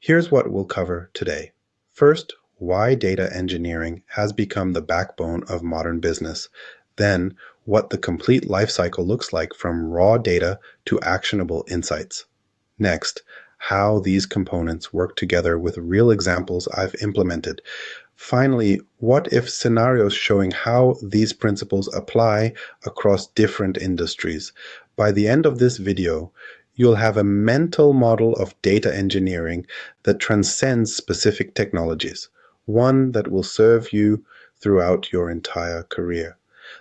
Here's what we'll cover today. First, why data engineering has become the backbone of modern business. Then, what the complete lifecycle looks like from raw data to actionable insights. Next, how these components work together with real examples I've implemented. Finally, what if scenarios showing how these principles apply across different industries. By the end of this video, you'll have a mental model of data engineering that transcends specific technologies, one that will serve you throughout your entire career.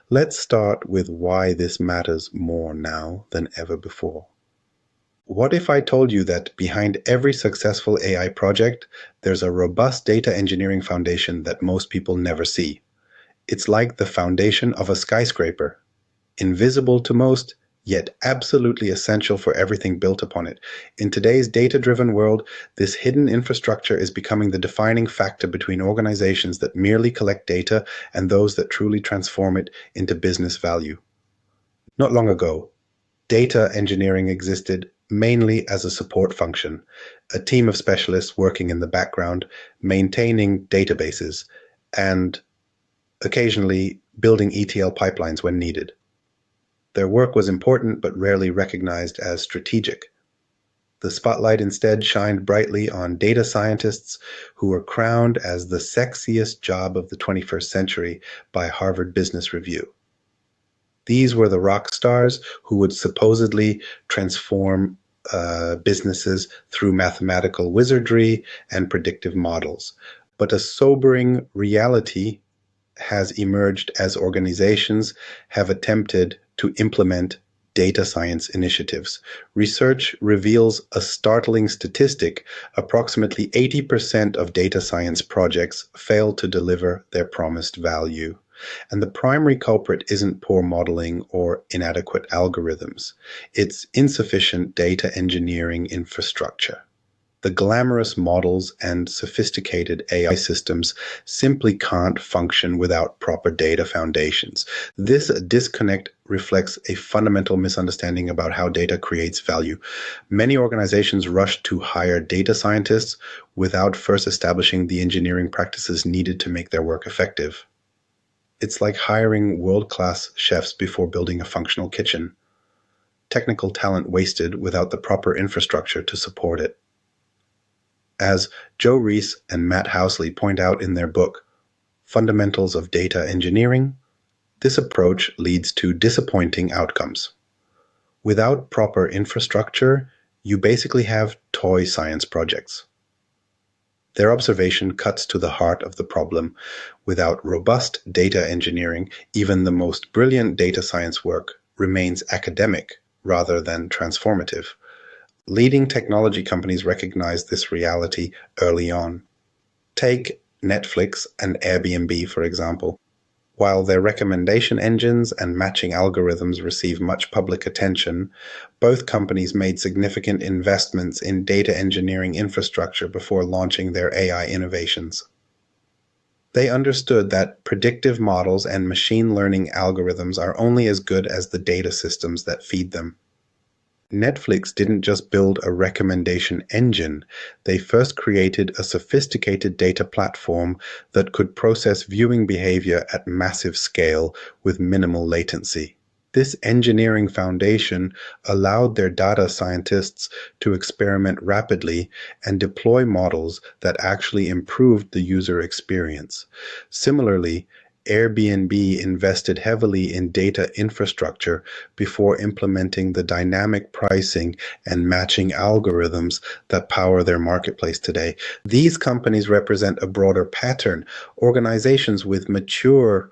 Let's start with why this matters more now than ever before. What if I told you that behind every successful AI project, there's a robust data engineering foundation that most people never see? It's like the foundation of a skyscraper, invisible to most, yet absolutely essential for everything built upon it. In today's data-driven world, this hidden infrastructure is becoming the defining factor between organizations that merely collect data and those that truly transform it into business value. Not long ago, data engineering existed mainly as a support function, a team of specialists working in the background, maintaining databases, and occasionally building ETL pipelines when needed. Their work was important but rarely recognized as strategic. The spotlight instead shined brightly on data scientists who were crowned as the sexiest job of the 21st century by Harvard Business Review. These were the rock stars who would supposedly transform businesses through mathematical wizardry and predictive models. But a sobering reality has emerged as organizations have attempted to implement data science initiatives. Research reveals a startling statistic. Approximately 80% of data science projects fail to deliver their promised value. And the primary culprit isn't poor modeling or inadequate algorithms. It's insufficient data engineering infrastructure. The glamorous models and sophisticated AI systems simply can't function without proper data foundations. This disconnect reflects a fundamental misunderstanding about how data creates value. Many organizations rush to hire data scientists without first establishing the engineering practices needed to make their work effective. It's like hiring world-class chefs before building a functional kitchen. Technical talent wasted without the proper infrastructure to support it. As Joe Reese and Matt Housley point out in their book, Fundamentals of Data Engineering, this approach leads to disappointing outcomes. Without proper infrastructure, you basically have toy science projects. Their observation cuts to the heart of the problem. Without robust data engineering, even the most brilliant data science work remains academic rather than transformative. Leading technology companies recognize this reality early on. Take Netflix and Airbnb, for example. While their recommendation engines and matching algorithms receive much public attention, both companies made significant investments in data engineering infrastructure before launching their AI innovations. They understood that predictive models and machine learning algorithms are only as good as the data systems that feed them. Netflix didn't just build a recommendation engine, they first created a sophisticated data platform that could process viewing behavior at massive scale with minimal latency. This engineering foundation allowed their data scientists to experiment rapidly and deploy models that actually improved the user experience. Similarly, Airbnb invested heavily in data infrastructure before implementing the dynamic pricing and matching algorithms that power their marketplace today. These companies represent a broader pattern. Organizations with mature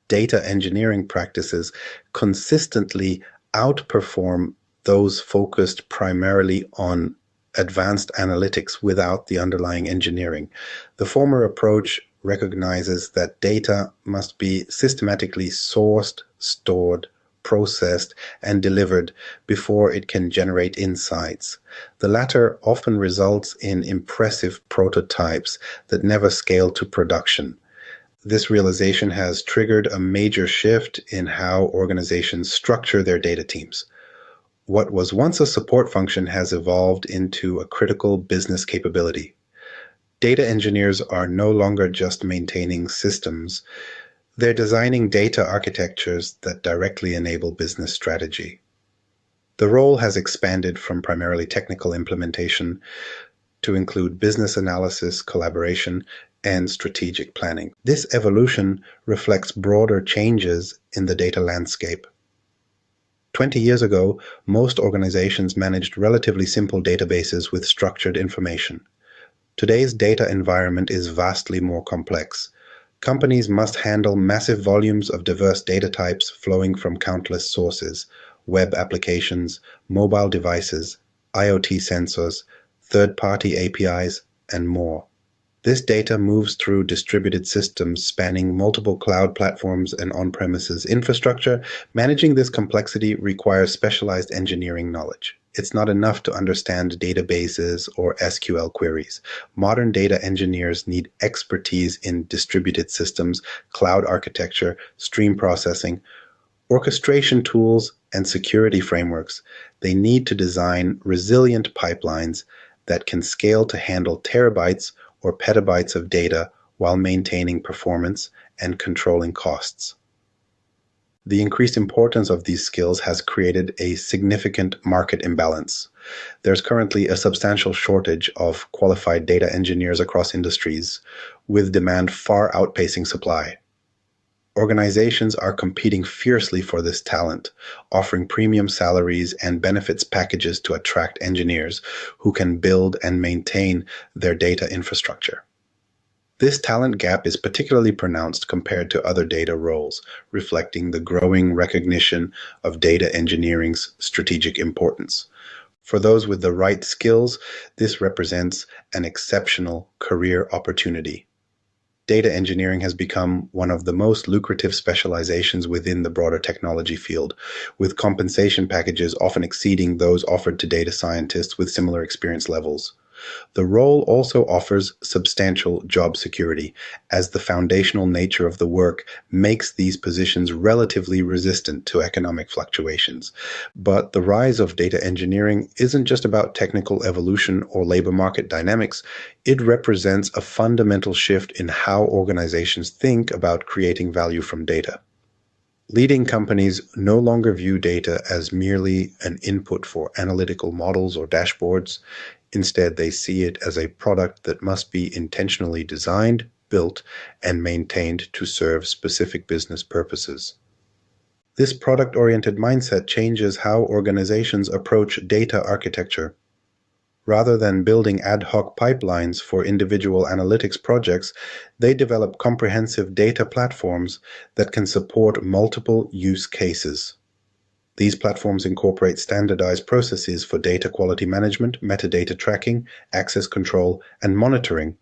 data engineering practices consistently outperform those focused primarily on advanced analytics without the underlying engineering. The former approach recognizes that data must be systematically sourced, stored, processed, and delivered before it can generate insights. The latter often results in impressive prototypes that never scale to production. This realization has triggered a major shift in how organizations structure their data teams. What was once a support function has evolved into a critical business capability. Data engineers are no longer just maintaining systems, they're designing data architectures that directly enable business strategy. The role has expanded from primarily technical implementation to include business analysis, collaboration, and strategic planning. This evolution reflects broader changes in the data landscape. 20 years ago, most organizations managed relatively simple databases with structured information. Today's data environment is vastly more complex. Companies must handle massive volumes of diverse data types flowing from countless sources: web applications, mobile devices, IoT sensors, third-party APIs, and more. This data moves through distributed systems spanning multiple cloud platforms and on-premises infrastructure. Managing this complexity requires specialized engineering knowledge. It's not enough to understand databases or SQL queries. Modern data engineers need expertise in distributed systems, cloud architecture, stream processing, orchestration tools, and security frameworks. They need to design resilient pipelines that can scale to handle terabytes or petabytes of data while maintaining performance and controlling costs. The increased importance of these skills has created a significant market imbalance. There's currently a substantial shortage of qualified data engineers across industries, with demand far outpacing supply. Organizations are competing fiercely for this talent, offering premium salaries and benefits packages to attract engineers who can build and maintain their data infrastructure. This talent gap is particularly pronounced compared to other data roles, reflecting the growing recognition of data engineering's strategic importance. For those with the right skills, this represents an exceptional career opportunity. Data engineering has become one of the most lucrative specializations within the broader technology field, with compensation packages often exceeding those offered to data scientists with similar experience levels. The role also offers substantial job security, as the foundational nature of the work makes these positions relatively resistant to economic fluctuations. But the rise of data engineering isn't just about technical evolution or labor market dynamics. It represents a fundamental shift in how organizations think about creating value from data. Leading companies no longer view data as merely an input for analytical models or dashboards. Instead, they see it as a product that must be intentionally designed, built, and maintained to serve specific business purposes. This product-oriented mindset changes how organizations approach data architecture. Rather than building ad hoc pipelines for individual analytics projects, they develop comprehensive data platforms that can support multiple use cases. These platforms incorporate standardized processes for data quality management, metadata tracking, access control, and monitoring,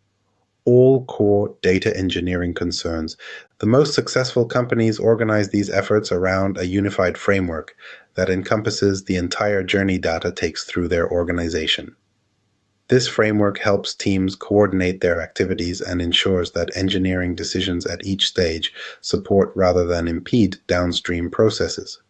all core data engineering concerns. The most successful companies organize these efforts around a unified framework that encompasses the entire journey data takes through their organization. This framework helps teams coordinate their activities and ensures that engineering decisions at each stage support rather than impede downstream processes.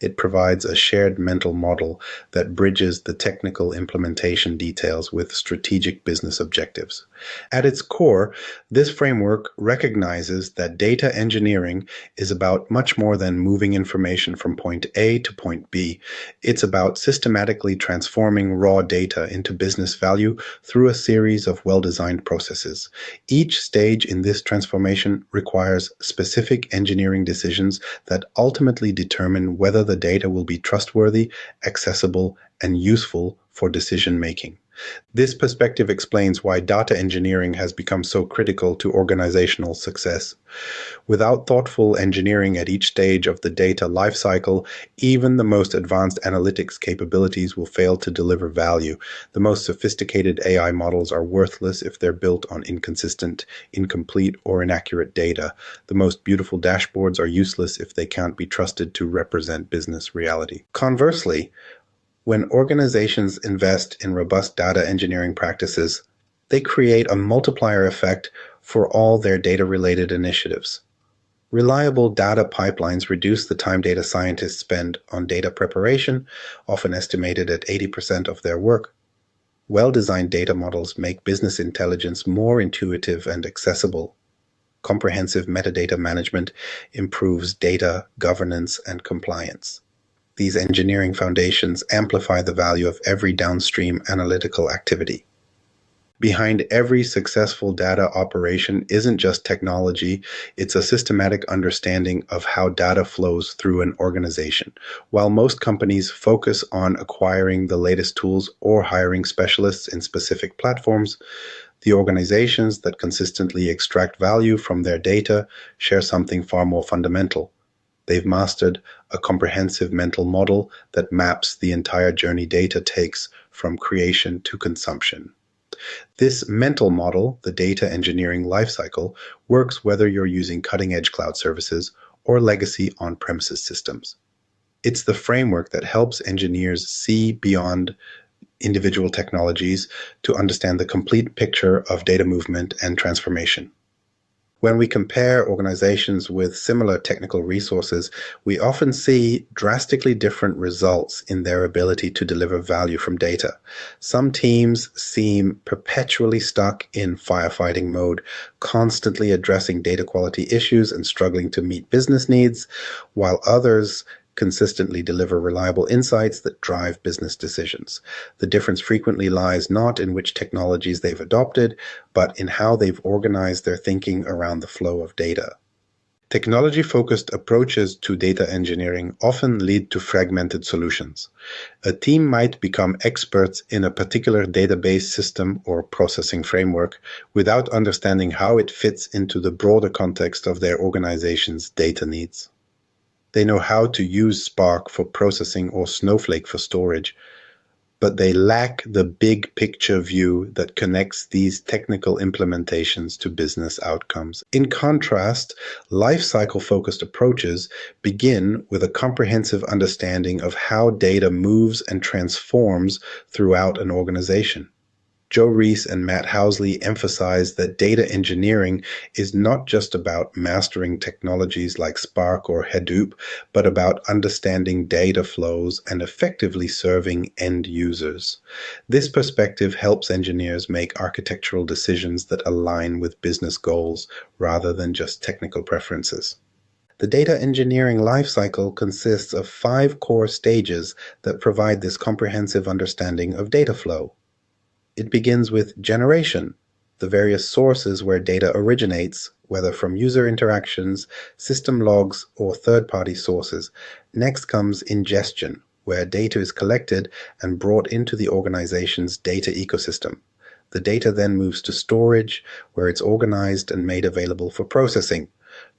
It provides a shared mental model that bridges the technical implementation details with strategic business objectives. At its core, this framework recognizes that data engineering is about much more than moving information from point A to point B. It's about systematically transforming raw data into business value through a series of well-designed processes. Each stage in this transformation requires specific engineering decisions that ultimately determine whether the data will be trustworthy, accessible, and useful for decision-making. This perspective explains why data engineering has become so critical to organizational success. Without thoughtful engineering at each stage of the data lifecycle, even the most advanced analytics capabilities will fail to deliver value. The most sophisticated AI models are worthless if they're built on inconsistent, incomplete, or inaccurate data. The most beautiful dashboards are useless if they can't be trusted to represent business reality. Conversely, when organizations invest in robust data engineering practices, they create a multiplier effect for all their data-related initiatives. Reliable data pipelines reduce the time data scientists spend on data preparation, often estimated at 80% of their work. Well-designed data models make business intelligence more intuitive and accessible. Comprehensive metadata management improves data governance and compliance. These engineering foundations amplify the value of every downstream analytical activity. Behind every successful data operation isn't just technology, it's a systematic understanding of how data flows through an organization. While most companies focus on acquiring the latest tools or hiring specialists in specific platforms, the organizations that consistently extract value from their data share something far more fundamental. They've mastered a comprehensive mental model that maps the entire journey data takes from creation to consumption. This mental model, the data engineering lifecycle, works whether you're using cutting-edge cloud services or legacy on-premises systems. It's the framework that helps engineers see beyond individual technologies to understand the complete picture of data movement and transformation. When we compare organizations with similar technical resources, we often see drastically different results in their ability to deliver value from data. Some teams seem perpetually stuck in firefighting mode, constantly addressing data quality issues and struggling to meet business needs, while others consistently deliver reliable insights that drive business decisions. The difference frequently lies not in which technologies they've adopted, but in how they've organized their thinking around the flow of data. Technology-focused approaches to data engineering often lead to fragmented solutions. A team might become experts in a particular database system or processing framework without understanding how it fits into the broader context of their organization's data needs. They know how to use Spark for processing or Snowflake for storage, but they lack the big picture view that connects these technical implementations to business outcomes. In contrast, lifecycle-focused approaches begin with a comprehensive understanding of how data moves and transforms throughout an organization. Joe Reese and Matt Housley emphasize that data engineering is not just about mastering technologies like Spark or Hadoop, but about understanding data flows and effectively serving end users. This perspective helps engineers make architectural decisions that align with business goals rather than just technical preferences. The data engineering lifecycle consists of 5 core stages that provide this comprehensive understanding of data flow. It begins with generation, the various sources where data originates, whether from user interactions, system logs, or third-party sources. Next comes ingestion, where data is collected and brought into the organization's data ecosystem. The data then moves to storage, where it's organized and made available for processing.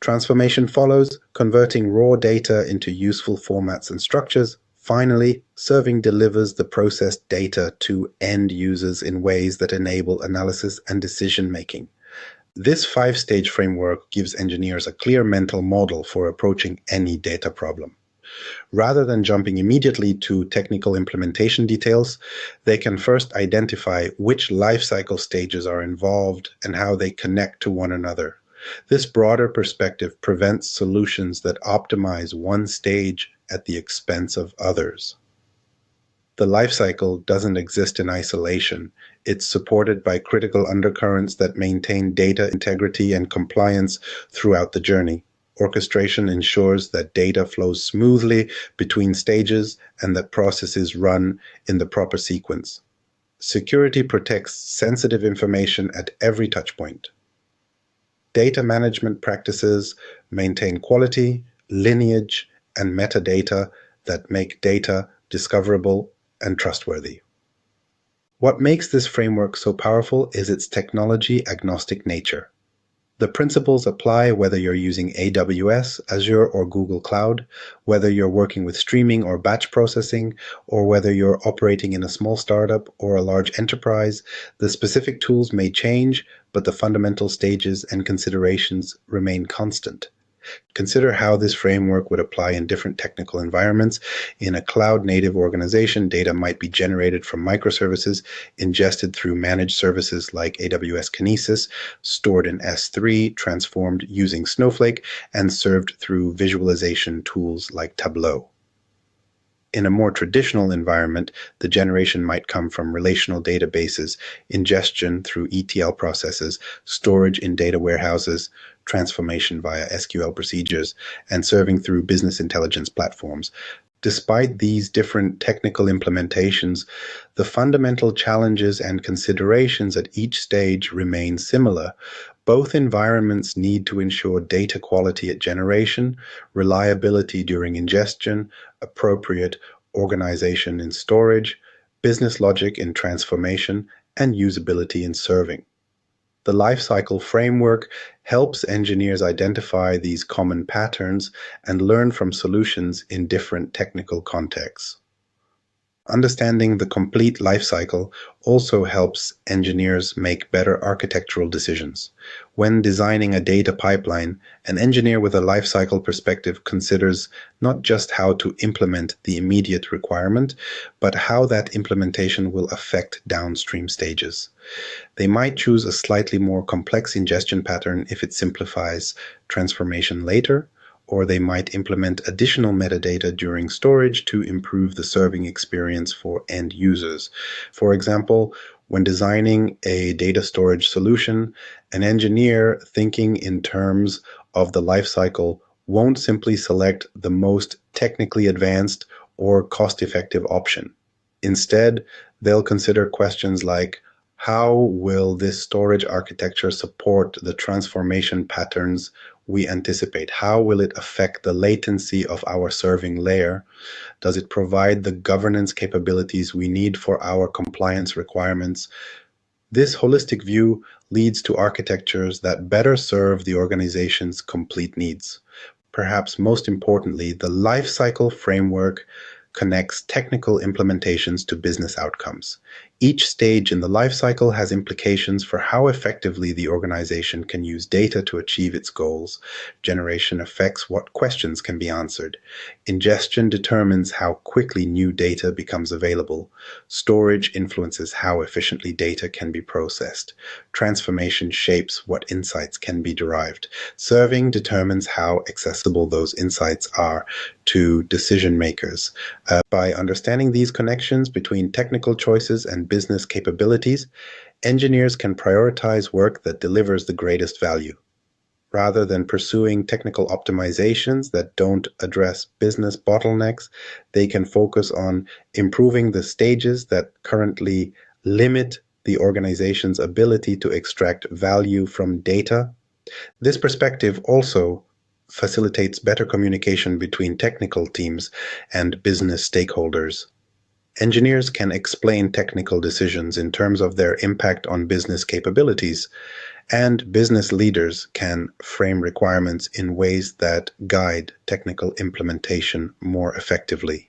Transformation follows, converting raw data into useful formats and structures. Finally, serving delivers the processed data to end users in ways that enable analysis and decision-making. This 5-stage framework gives engineers a clear mental model for approaching any data problem. Rather than jumping immediately to technical implementation details, they can first identify which lifecycle stages are involved and how they connect to one another. This broader perspective prevents solutions that optimize one stage at the expense of others. The lifecycle doesn't exist in isolation. It's supported by critical undercurrents that maintain data integrity and compliance throughout the journey. Orchestration ensures that data flows smoothly between stages and that processes run in the proper sequence. Security protects sensitive information at every touchpoint. Data management practices maintain quality, lineage, and metadata that make data discoverable and trustworthy. What makes this framework so powerful is its technology-agnostic nature. The principles apply whether you're using AWS, Azure, or Google Cloud, whether you're working with streaming or batch processing, or whether you're operating in a small startup or a large enterprise. The specific tools may change, but the fundamental stages and considerations remain constant. Consider how this framework would apply in different technical environments. In a cloud-native organization, data might be generated from microservices, ingested through managed services like AWS Kinesis, stored in S3, transformed using Snowflake, and served through visualization tools like Tableau. In a more traditional environment, the generation might come from relational databases, ingestion through ETL processes, storage in data warehouses, transformation via SQL procedures, and serving through business intelligence platforms. Despite these different technical implementations, the fundamental challenges and considerations at each stage remain similar. Both environments need to ensure data quality at generation, reliability during ingestion, appropriate organization in storage, business logic in transformation, and usability in serving. The lifecycle framework helps engineers identify these common patterns and learn from solutions in different technical contexts. Understanding the complete lifecycle also helps engineers make better architectural decisions. When designing a data pipeline, an engineer with a lifecycle perspective considers not just how to implement the immediate requirement, but how that implementation will affect downstream stages. They might choose a slightly more complex ingestion pattern if it simplifies transformation later, or they might implement additional metadata during storage to improve the serving experience for end users. For example, when designing a data storage solution, an engineer thinking in terms of the lifecycle won't simply select the most technically advanced or cost-effective option. Instead, they'll consider questions like, how will this storage architecture support the transformation patterns we anticipate? How will it affect the latency of our serving layer? Does it provide the governance capabilities we need for our compliance requirements? This holistic view leads to architectures that better serve the organization's complete needs. Perhaps most importantly, the lifecycle framework connects technical implementations to business outcomes. Each stage in the lifecycle has implications for how effectively the organization can use data to achieve its goals. Generation affects what questions can be answered. Ingestion determines how quickly new data becomes available. Storage influences how efficiently data can be processed. Transformation shapes what insights can be derived. Serving determines how accessible those insights are to decision makers. By understanding these connections between technical choices and business capabilities, engineers can prioritize work that delivers the greatest value. Rather than pursuing technical optimizations that don't address business bottlenecks, they can focus on improving the stages that currently limit the organization's ability to extract value from data. This perspective also facilitates better communication between technical teams and business stakeholders. Engineers can explain technical decisions in terms of their impact on business capabilities, and business leaders can frame requirements in ways that guide technical implementation more effectively.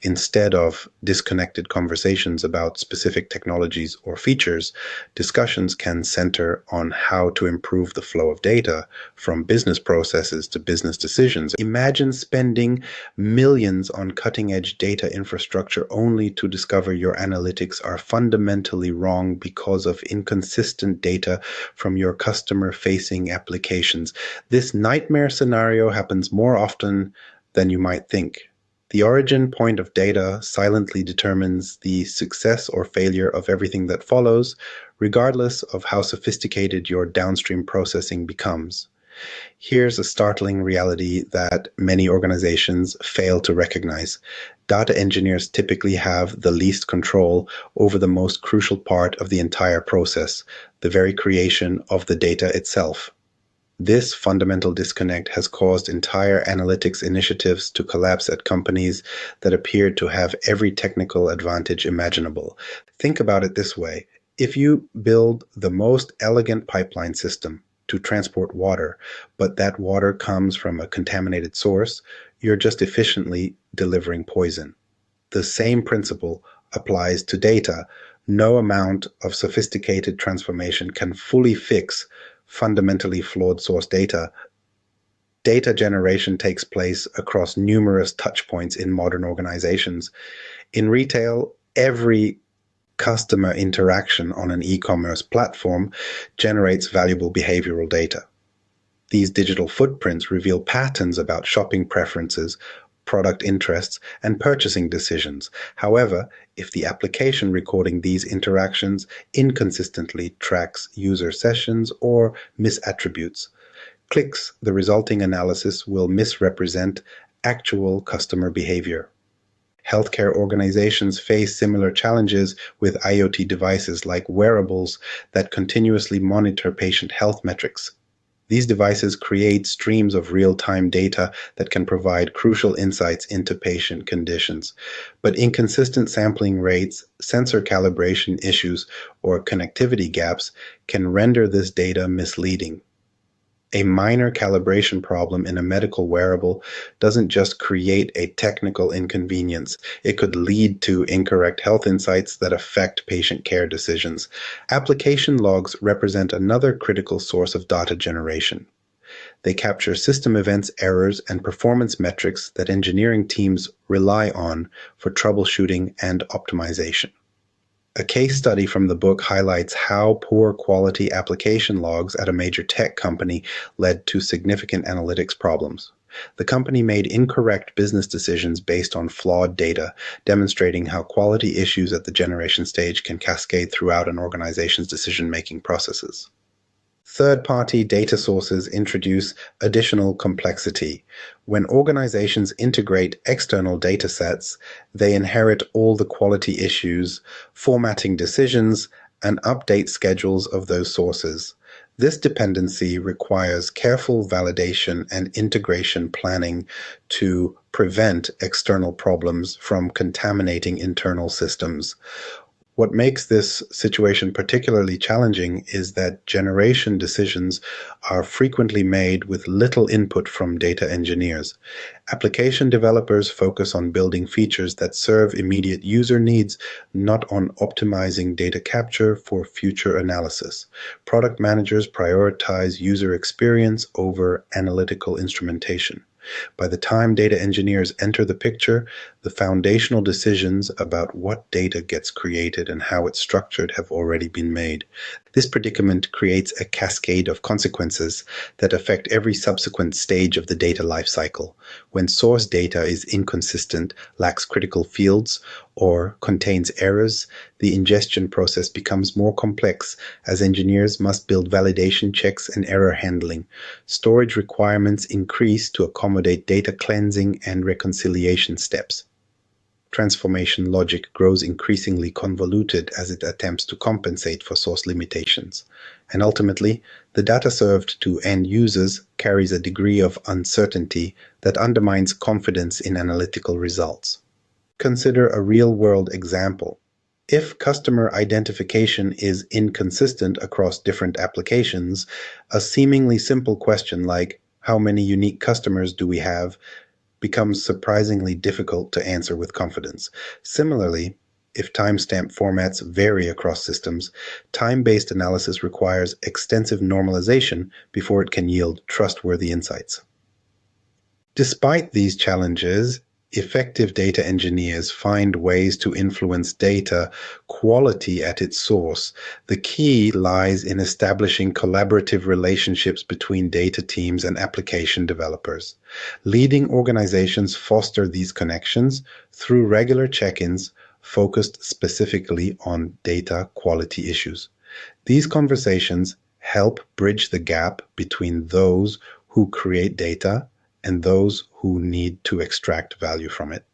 Instead of disconnected conversations about specific technologies or features, discussions can center on how to improve the flow of data from business processes to business decisions. Imagine spending millions on cutting-edge data infrastructure only to discover your analytics are fundamentally wrong because of inconsistent data from your customer-facing applications. This nightmare scenario happens more often than you might think. The origin point of data silently determines the success or failure of everything that follows, regardless of how sophisticated your downstream processing becomes. Here's a startling reality that many organizations fail to recognize. Data engineers typically have the least control over the most crucial part of the entire process, the very creation of the data itself. This fundamental disconnect has caused entire analytics initiatives to collapse at companies that appeared to have every technical advantage imaginable. Think about it this way. If you build the most elegant pipeline system to transport water, but that water comes from a contaminated source, you're just efficiently delivering poison. The same principle applies to data. No amount of sophisticated transformation can fully fix fundamentally flawed source data. Data generation takes place across numerous touchpoints in modern organizations. In retail, every customer interaction on an e-commerce platform generates valuable behavioral data. These digital footprints reveal patterns about shopping preferences, product interests, and purchasing decisions. However, if the application recording these interactions inconsistently tracks user sessions or misattributes clicks, the resulting analysis will misrepresent actual customer behavior. Healthcare organizations face similar challenges with IoT devices like wearables that continuously monitor patient health metrics. These devices create streams of real-time data that can provide crucial insights into patient conditions. But inconsistent sampling rates, sensor calibration issues, or connectivity gaps can render this data misleading. A minor calibration problem in a medical wearable doesn't just create a technical inconvenience, it could lead to incorrect health insights that affect patient care decisions. Application logs represent another critical source of data generation. They capture system events, errors, and performance metrics that engineering teams rely on for troubleshooting and optimization. A case study from the book highlights how poor quality application logs at a major tech company led to significant analytics problems. The company made incorrect business decisions based on flawed data, demonstrating how quality issues at the generation stage can cascade throughout an organization's decision-making processes. Third-party data sources introduce additional complexity. When organizations integrate external data sets, they inherit all the quality issues, formatting decisions, and update schedules of those sources. This dependency requires careful validation and integration planning to prevent external problems from contaminating internal systems. What makes this situation particularly challenging is that generation decisions are frequently made with little input from data engineers. Application developers focus on building features that serve immediate user needs, not on optimizing data capture for future analysis. Product managers prioritize user experience over analytical instrumentation. By the time data engineers enter the picture, the foundational decisions about what data gets created and how it's structured have already been made. This predicament creates a cascade of consequences that affect every subsequent stage of the data lifecycle. When source data is inconsistent, lacks critical fields, or contains errors, the ingestion process becomes more complex as engineers must build validation checks and error handling. Storage requirements increase to accommodate data cleansing and reconciliation steps. Transformation logic grows increasingly convoluted as it attempts to compensate for source limitations. And ultimately, the data served to end users carries a degree of uncertainty that undermines confidence in analytical results. Consider a real-world example. If customer identification is inconsistent across different applications, a seemingly simple question like, "How many unique customers do we have?" becomes surprisingly difficult to answer with confidence. Similarly, if timestamp formats vary across systems, time-based analysis requires extensive normalization before it can yield trustworthy insights. Despite these challenges, effective data engineers find ways to influence data quality at its source. The key lies in establishing collaborative relationships between data teams and application developers. Leading organizations foster these connections through regular check-ins focused specifically on data quality issues. These conversations help bridge the gap between those who create data and those who need to extract value from it.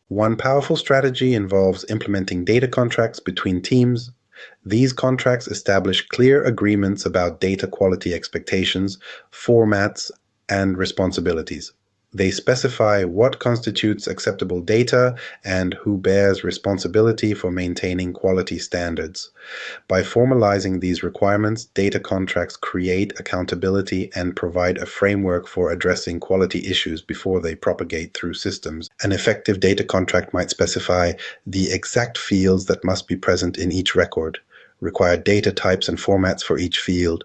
One powerful strategy involves implementing data contracts between teams. These contracts establish clear agreements about data quality expectations, formats, and responsibilities. They specify what constitutes acceptable data and who bears responsibility for maintaining quality standards. By formalizing these requirements, data contracts create accountability and provide a framework for addressing quality issues before they propagate through systems. An effective data contract might specify the exact fields that must be present in each record, required data types and formats for each field,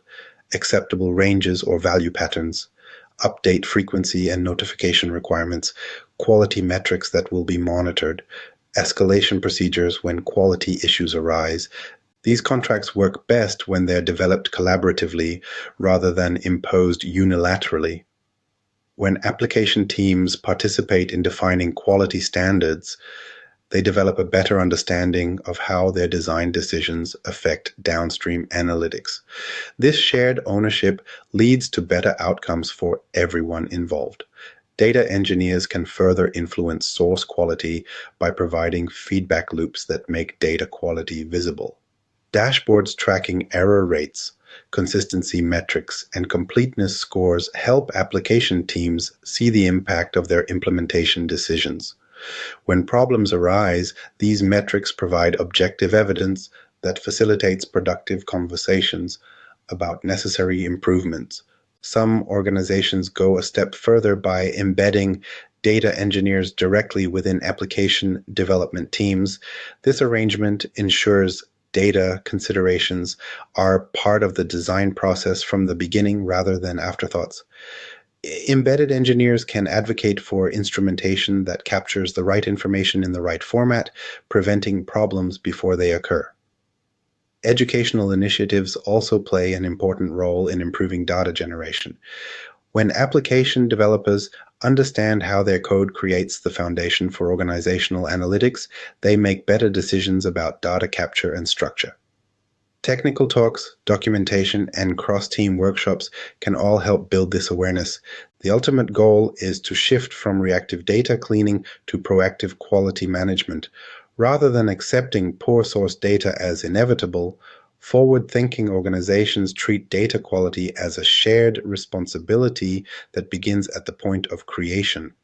acceptable ranges or value patterns, update frequency and notification requirements, quality metrics that will be monitored, escalation procedures when quality issues arise. These contracts work best when they're developed collaboratively rather than imposed unilaterally. When application teams participate in defining quality standards, they develop a better understanding of how their design decisions affect downstream analytics. This shared ownership leads to better outcomes for everyone involved. Data engineers can further influence source quality by providing feedback loops that make data quality visible. Dashboards tracking error rates, consistency metrics, and completeness scores help application teams see the impact of their implementation decisions. When problems arise, these metrics provide objective evidence that facilitates productive conversations about necessary improvements. Some organizations go a step further by embedding data engineers directly within application development teams. This arrangement ensures data considerations are part of the design process from the beginning rather than afterthoughts. Embedded engineers can advocate for instrumentation that captures the right information in the right format, preventing problems before they occur. Educational initiatives also play an important role in improving data generation. When application developers understand how their code creates the foundation for organizational analytics, they make better decisions about data capture and structure. Technical talks, documentation, and cross-team workshops can all help build this awareness. The ultimate goal is to shift from reactive data cleaning to proactive quality management. Rather than accepting poor source data as inevitable, forward-thinking organizations treat data quality as a shared responsibility that begins at the point of creation.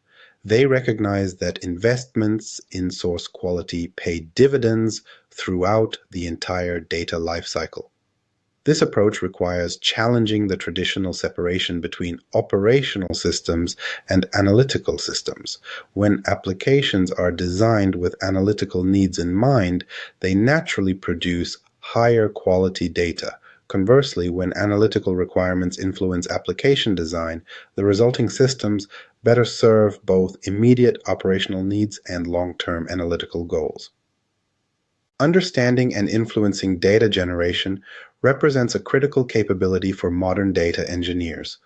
They recognize that investments in source quality pay dividends throughout the entire data lifecycle. This approach requires challenging the traditional separation between operational systems and analytical systems. When applications are designed with analytical needs in mind, they naturally produce higher quality data. Conversely, when analytical requirements influence application design, the resulting systems better serve both immediate operational needs and long-term analytical goals. Understanding and influencing data generation represents a critical capability for modern data engineers.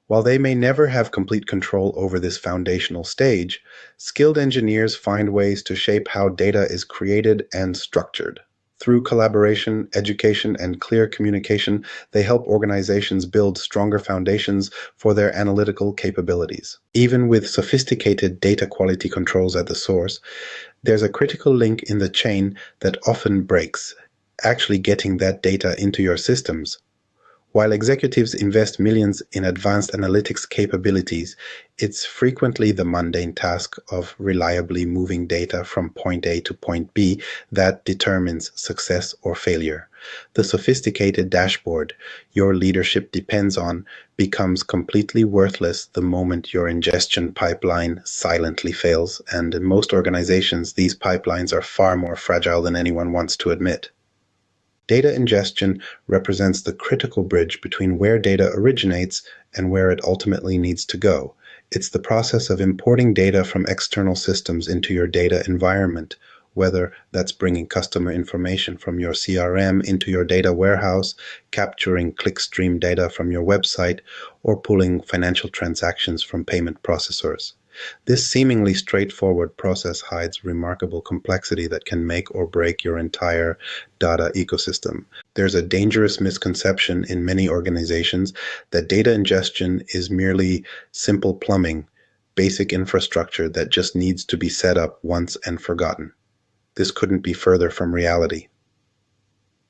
While they may never have complete control over this foundational stage, skilled engineers find ways to shape how data is created and structured. Through collaboration, education, and clear communication, they help organizations build stronger foundations for their analytical capabilities. Even with sophisticated data quality controls at the source, there's a critical link in the chain that often breaks, actually getting that data into your systems. While executives invest millions in advanced analytics capabilities, it's frequently the mundane task of reliably moving data from point A to point B that determines success or failure. The sophisticated dashboard your leadership depends on becomes completely worthless the moment your ingestion pipeline silently fails, and in most organizations, these pipelines are far more fragile than anyone wants to admit. Data ingestion represents the critical bridge between where data originates and where it ultimately needs to go. It's the process of importing data from external systems into your data environment, whether that's bringing customer information from your CRM into your data warehouse, capturing clickstream data from your website, or pulling financial transactions from payment processors. This seemingly straightforward process hides remarkable complexity that can make or break your entire data ecosystem. There's a dangerous misconception in many organizations that data ingestion is merely simple plumbing, basic infrastructure that just needs to be set up once and forgotten. This couldn't be further from reality.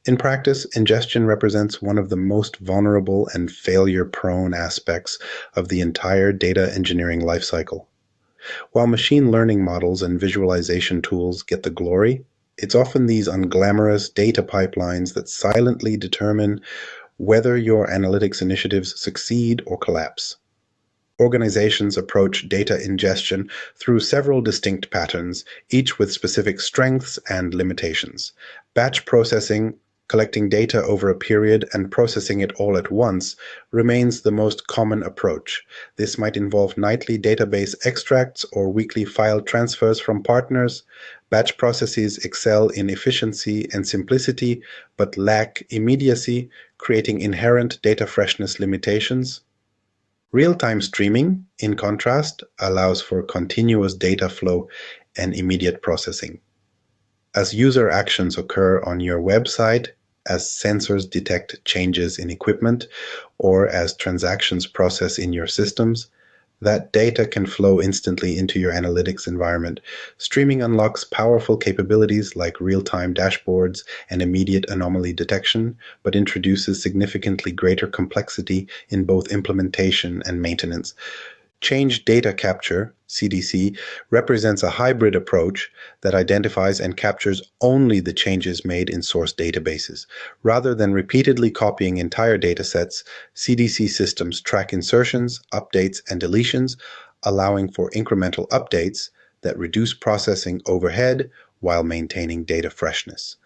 In practice, ingestion represents one of the most vulnerable and failure-prone aspects of the entire data engineering lifecycle. While machine learning models and visualization tools get the glory, it's often these unglamorous data pipelines that silently determine whether your analytics initiatives succeed or collapse. Organizations approach data ingestion through several distinct patterns, each with specific strengths and limitations. Batch processing, Collecting data over a period and processing it all at once remains the most common approach. This might involve nightly database extracts or weekly file transfers from partners. Batch processes excel in efficiency and simplicity, but lack immediacy, creating inherent data freshness limitations. Real-time streaming, in contrast, allows for continuous data flow and immediate processing. As user actions occur on your website, as sensors detect changes in equipment, or as transactions process in your systems, that data can flow instantly into your analytics environment. Streaming unlocks powerful capabilities like real-time dashboards and immediate anomaly detection, but introduces significantly greater complexity in both implementation and maintenance. Change data capture, CDC, represents a hybrid approach that identifies and captures only the changes made in source databases. Rather than repeatedly copying entire datasets, CDC systems track insertions, updates, and deletions, allowing for incremental updates that reduce processing overhead while maintaining data freshness.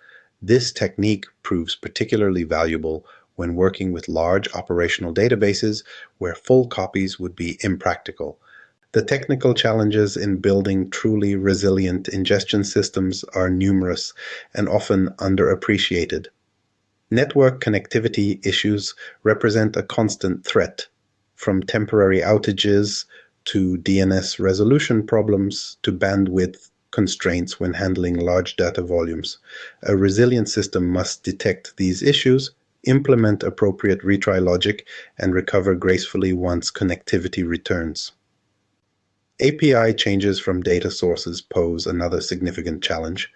This technique proves particularly valuable when working with large operational databases where full copies would be impractical. The technical challenges in building truly resilient ingestion systems are numerous and often underappreciated. Network connectivity issues represent a constant threat, from temporary outages to DNS resolution problems to bandwidth constraints when handling large data volumes. A resilient system must detect these issues, implement appropriate retry logic, and recover gracefully once connectivity returns. API changes from data sources pose another significant challenge.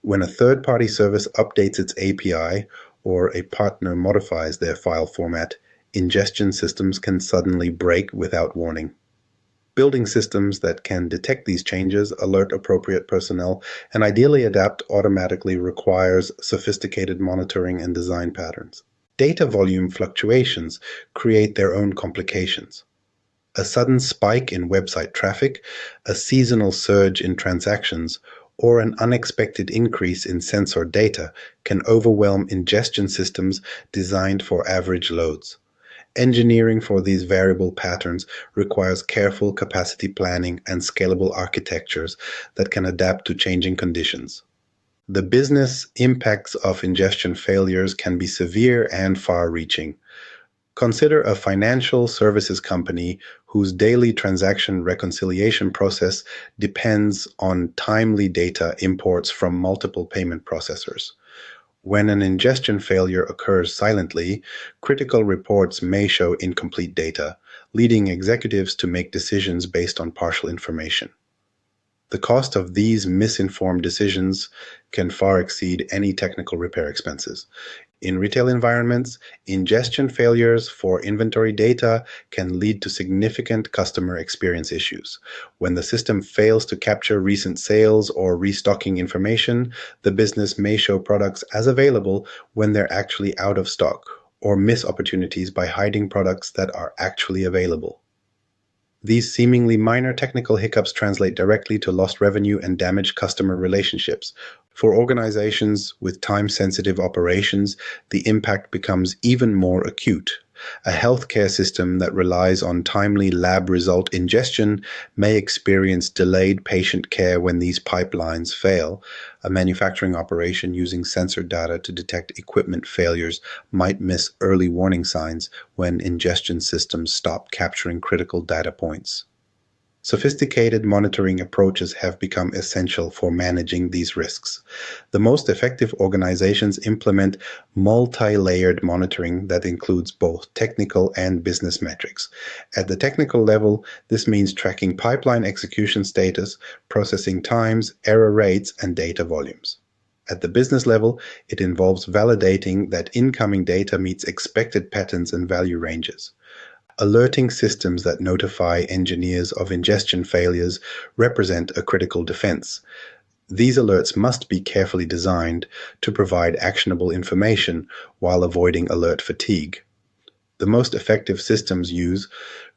When a third-party service updates its API or a partner modifies their file format, ingestion systems can suddenly break without warning. Building systems that can detect these changes, alert appropriate personnel, and ideally adapt automatically requires sophisticated monitoring and design patterns. Data volume fluctuations create their own complications. A sudden spike in website traffic, a seasonal surge in transactions, or an unexpected increase in sensor data can overwhelm ingestion systems designed for average loads. Engineering for these variable patterns requires careful capacity planning and scalable architectures that can adapt to changing conditions. The business impacts of ingestion failures can be severe and far-reaching. Consider a financial services company whose daily transaction reconciliation process depends on timely data imports from multiple payment processors. When an ingestion failure occurs silently, critical reports may show incomplete data, leading executives to make decisions based on partial information. The cost of these misinformed decisions can far exceed any technical repair expenses. In retail environments, ingestion failures for inventory data can lead to significant customer experience issues. When the system fails to capture recent sales or restocking information, the business may show products as available when they're actually out of stock, or miss opportunities by hiding products that are actually available. These seemingly minor technical hiccups translate directly to lost revenue and damaged customer relationships. For organizations with time-sensitive operations, the impact becomes even more acute. A healthcare system that relies on timely lab result ingestion may experience delayed patient care when these pipelines fail. A manufacturing operation using sensor data to detect equipment failures might miss early warning signs when ingestion systems stop capturing critical data points. Sophisticated monitoring approaches have become essential for managing these risks. The most effective organizations implement multi-layered monitoring that includes both technical and business metrics. At the technical level, this means tracking pipeline execution status, processing times, error rates, and data volumes. At the business level, it involves validating that incoming data meets expected patterns and value ranges. Alerting systems that notify engineers of ingestion failures represent a critical defense. These alerts must be carefully designed to provide actionable information while avoiding alert fatigue. The most effective systems use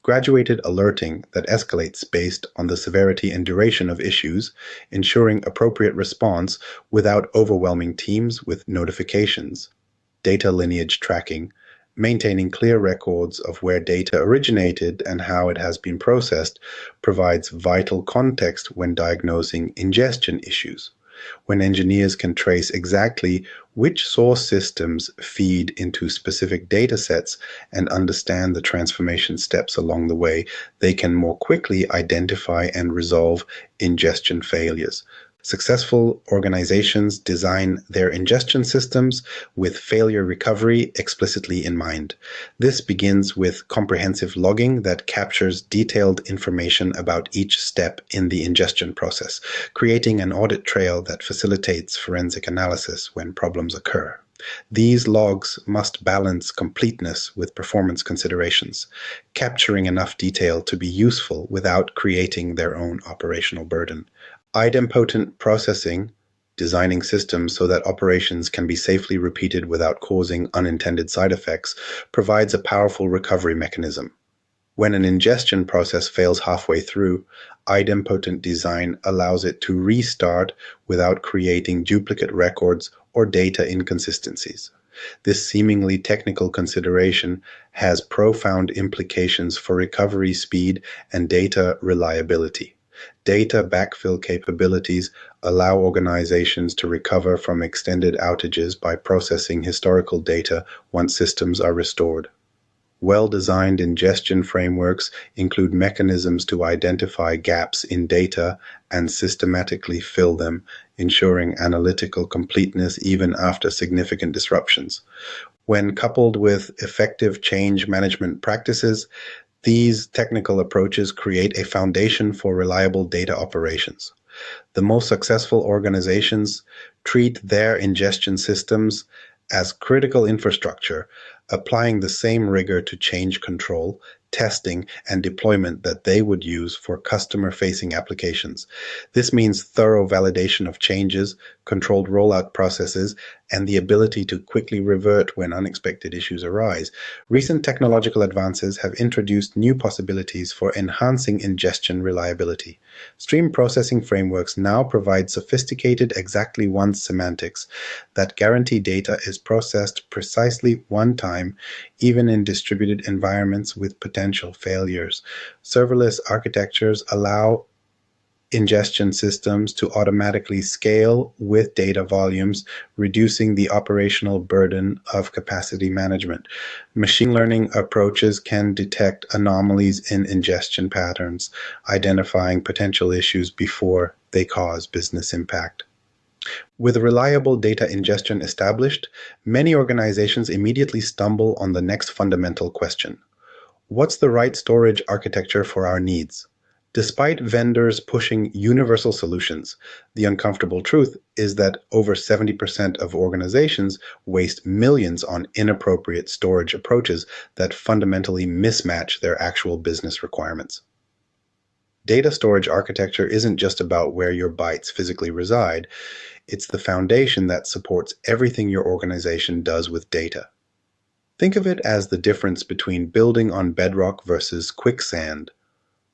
graduated alerting that escalates based on the severity and duration of issues, ensuring appropriate response without overwhelming teams with notifications. data lineage tracking. Maintaining clear records of where data originated and how it has been processed provides vital context when diagnosing ingestion issues. When engineers can trace exactly which source systems feed into specific data sets and understand the transformation steps along the way, they can more quickly identify and resolve ingestion failures. Successful organizations design their ingestion systems with failure recovery explicitly in mind. This begins with comprehensive logging that captures detailed information about each step in the ingestion process, creating an audit trail that facilitates forensic analysis when problems occur. These logs must balance completeness with performance considerations, capturing enough detail to be useful without creating their own operational burden. Idempotent processing, designing systems so that operations can be safely repeated without causing unintended side effects, provides a powerful recovery mechanism. When an ingestion process fails halfway through, idempotent design allows it to restart without creating duplicate records or data inconsistencies. This seemingly technical consideration has profound implications for recovery speed and data reliability. Data backfill capabilities allow organizations to recover from extended outages by processing historical data once systems are restored. Well-designed ingestion frameworks include mechanisms to identify gaps in data and systematically fill them, ensuring analytical completeness even after significant disruptions. When coupled with effective change management practices, these technical approaches create a foundation for reliable data operations. The most successful organizations treat their ingestion systems as critical infrastructure, applying the same rigor to change control, testing, and deployment that they would use for customer-facing applications. This means thorough validation of changes, controlled rollout processes, and the ability to quickly revert when unexpected issues arise. Recent technological advances have introduced new possibilities for enhancing ingestion reliability. Stream processing frameworks now provide sophisticated exactly once semantics that guarantee data is processed precisely one time, even in distributed environments with potential failures. Serverless architectures allow ingestion systems to automatically scale with data volumes, reducing the operational burden of capacity management. Machine learning approaches can detect anomalies in ingestion patterns, identifying potential issues before they cause business impact. With reliable data ingestion established, many organizations immediately stumble on the next fundamental question. What's the right storage architecture for our needs? Despite vendors pushing universal solutions, the uncomfortable truth is that over 70% of organizations waste millions on inappropriate storage approaches that fundamentally mismatch their actual business requirements. Data storage architecture isn't just about where your bytes physically reside, it's the foundation that supports everything your organization does with data. Think of it as the difference between building on bedrock versus quicksand.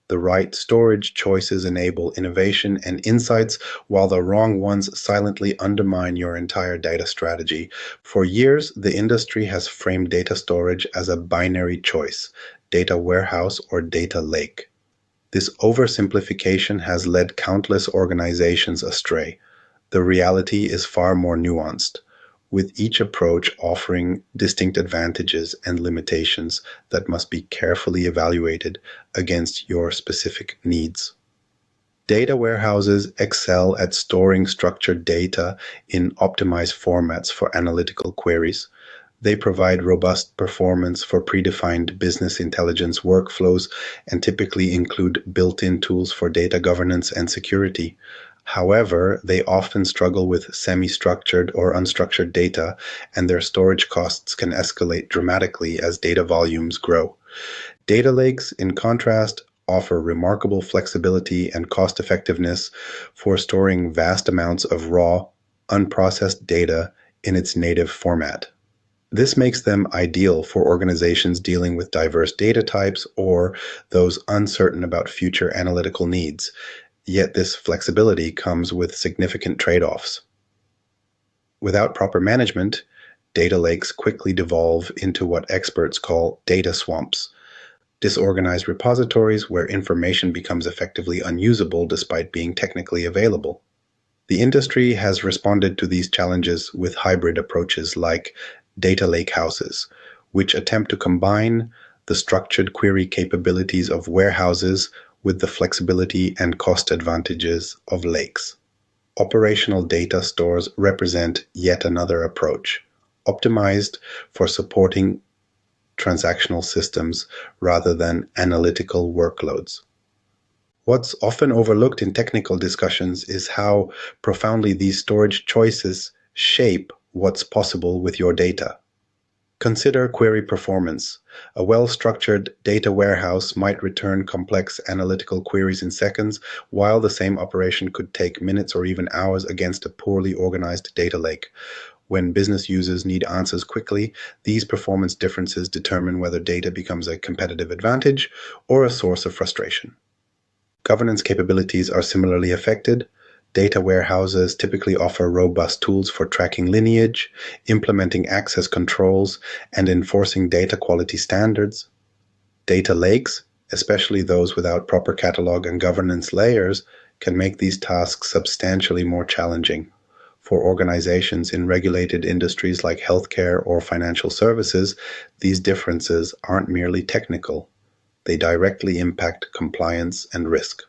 The right storage choices enable innovation and insights, while the wrong ones silently undermine your entire data strategy. For years, the industry has framed data storage as a binary choice: data warehouse or data lake. This oversimplification has led countless organizations astray. The reality is far more nuanced, with each approach offering distinct advantages and limitations that must be carefully evaluated against your specific needs. Data warehouses excel at storing structured data in optimized formats for analytical queries. They provide robust performance for predefined business intelligence workflows and typically include built-in tools for data governance and security. However, they often struggle with semi-structured or unstructured data, and their storage costs can escalate dramatically as data volumes grow. Data lakes, in contrast, offer remarkable flexibility and cost-effectiveness for storing vast amounts of raw, unprocessed data in its native format. This makes them ideal for organizations dealing with diverse data types or those uncertain about future analytical needs. Yet this flexibility comes with significant trade-offs. Without proper management, Data lakes quickly devolve into what experts call data swamps, disorganized repositories where information becomes effectively unusable despite being technically available. The industry has responded to these challenges with hybrid approaches like data lakehouses, which attempt to combine the structured query capabilities of warehouses with the flexibility and cost advantages of lakes. Operational data stores represent yet another approach, optimized for supporting transactional systems rather than analytical workloads. What's often overlooked in technical discussions is how profoundly these storage choices shape what's possible with your data. Consider query performance. A well-structured data warehouse might return complex analytical queries in seconds, while the same operation could take minutes or even hours against a poorly organized data lake. When business users need answers quickly, these performance differences determine whether data becomes a competitive advantage or a source of frustration. Governance capabilities are similarly affected. Data warehouses typically offer robust tools for tracking lineage, implementing access controls, and enforcing data quality standards. Data lakes, especially those without proper catalog and governance layers, can make these tasks substantially more challenging. For organizations in regulated industries like healthcare or financial services, these differences aren't merely technical. They directly impact compliance and risk.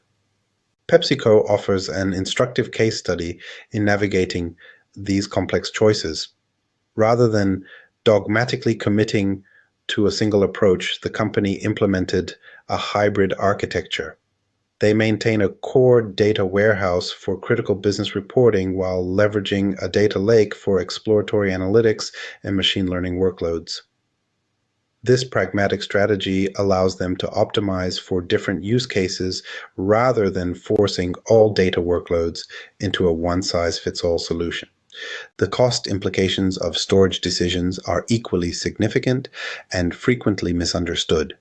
PepsiCo offers an instructive case study in navigating these complex choices. Rather than dogmatically committing to a single approach, the company implemented a hybrid architecture. They maintain a core data warehouse for critical business reporting while leveraging a data lake for exploratory analytics and machine learning workloads. This pragmatic strategy allows them to optimize for different use cases rather than forcing all data workloads into a one-size-fits-all solution. The cost implications of storage decisions are equally significant and frequently misunderstood.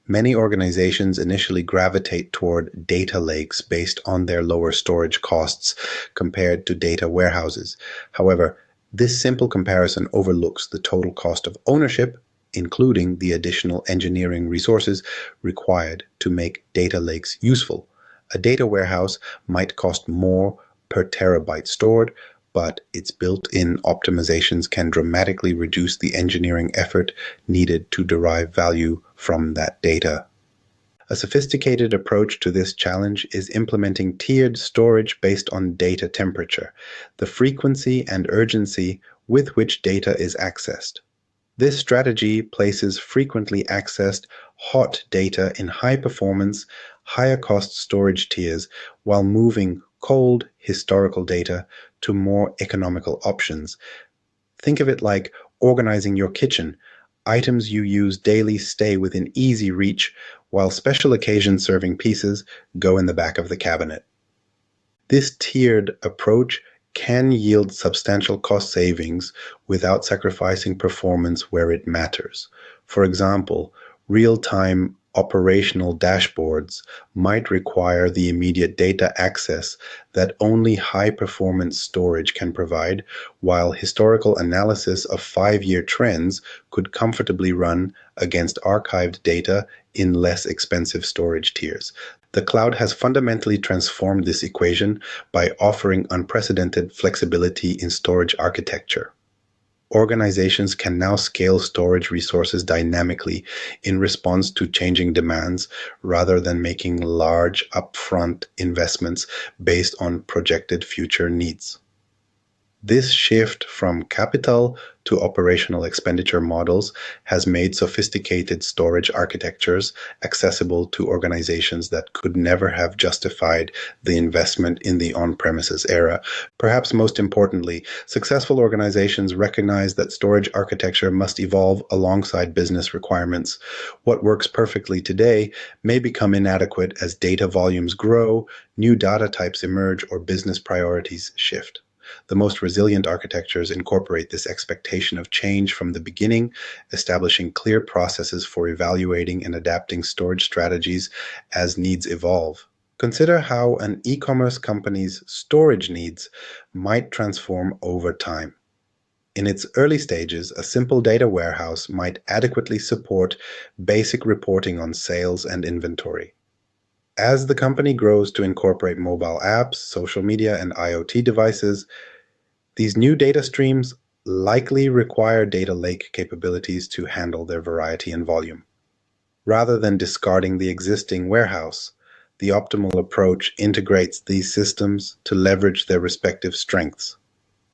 Many organizations initially gravitate toward data lakes based on their lower storage costs compared to data warehouses. However, this simple comparison overlooks the total cost of ownership, including the additional engineering resources required to make data lakes useful. A data warehouse might cost more per terabyte stored, but its built-in optimizations can dramatically reduce the engineering effort needed to derive value from that data. A sophisticated approach to this challenge is implementing tiered storage based on data temperature, the frequency and urgency with which data is accessed. This strategy places frequently accessed hot data in high-performance, higher-cost storage tiers while moving cold, historical data to more economical options. Think of it like organizing your kitchen. Items you use daily stay within easy reach, while special occasion serving pieces go in the back of the cabinet. This tiered approach can yield substantial cost savings without sacrificing performance where it matters. For example, real-time operational dashboards might require the immediate data access that only high-performance storage can provide, while historical analysis of 5-year trends could comfortably run against archived data in less expensive storage tiers. The cloud has fundamentally transformed this equation by offering unprecedented flexibility in storage architecture. Organizations can now scale storage resources dynamically in response to changing demands rather than making large upfront investments based on projected future needs. This shift from capital to operational expenditure models has made sophisticated storage architectures accessible to organizations that could never have justified the investment in the on-premises era. Perhaps most importantly, successful organizations recognize that storage architecture must evolve alongside business requirements. What works perfectly today may become inadequate as data volumes grow, new data types emerge, or business priorities shift. The most resilient architectures incorporate this expectation of change from the beginning, establishing clear processes for evaluating and adapting storage strategies as needs evolve. Consider how an e-commerce company's storage needs might transform over time. In its early stages, a simple data warehouse might adequately support basic reporting on sales and inventory. As the company grows to incorporate mobile apps, social media, and IoT devices, these new data streams likely require data lake capabilities to handle their variety and volume. Rather than discarding the existing warehouse, the optimal approach integrates these systems to leverage their respective strengths.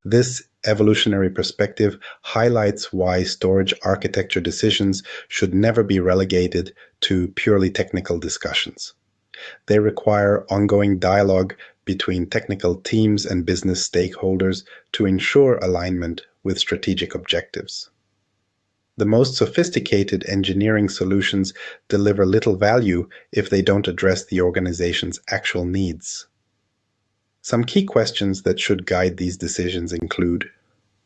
This evolutionary perspective highlights why storage architecture decisions should never be relegated to purely technical discussions. They require ongoing dialogue between technical teams and business stakeholders to ensure alignment with strategic objectives. The most sophisticated engineering solutions deliver little value if they don't address the organization's actual needs. Some key questions that should guide these decisions include: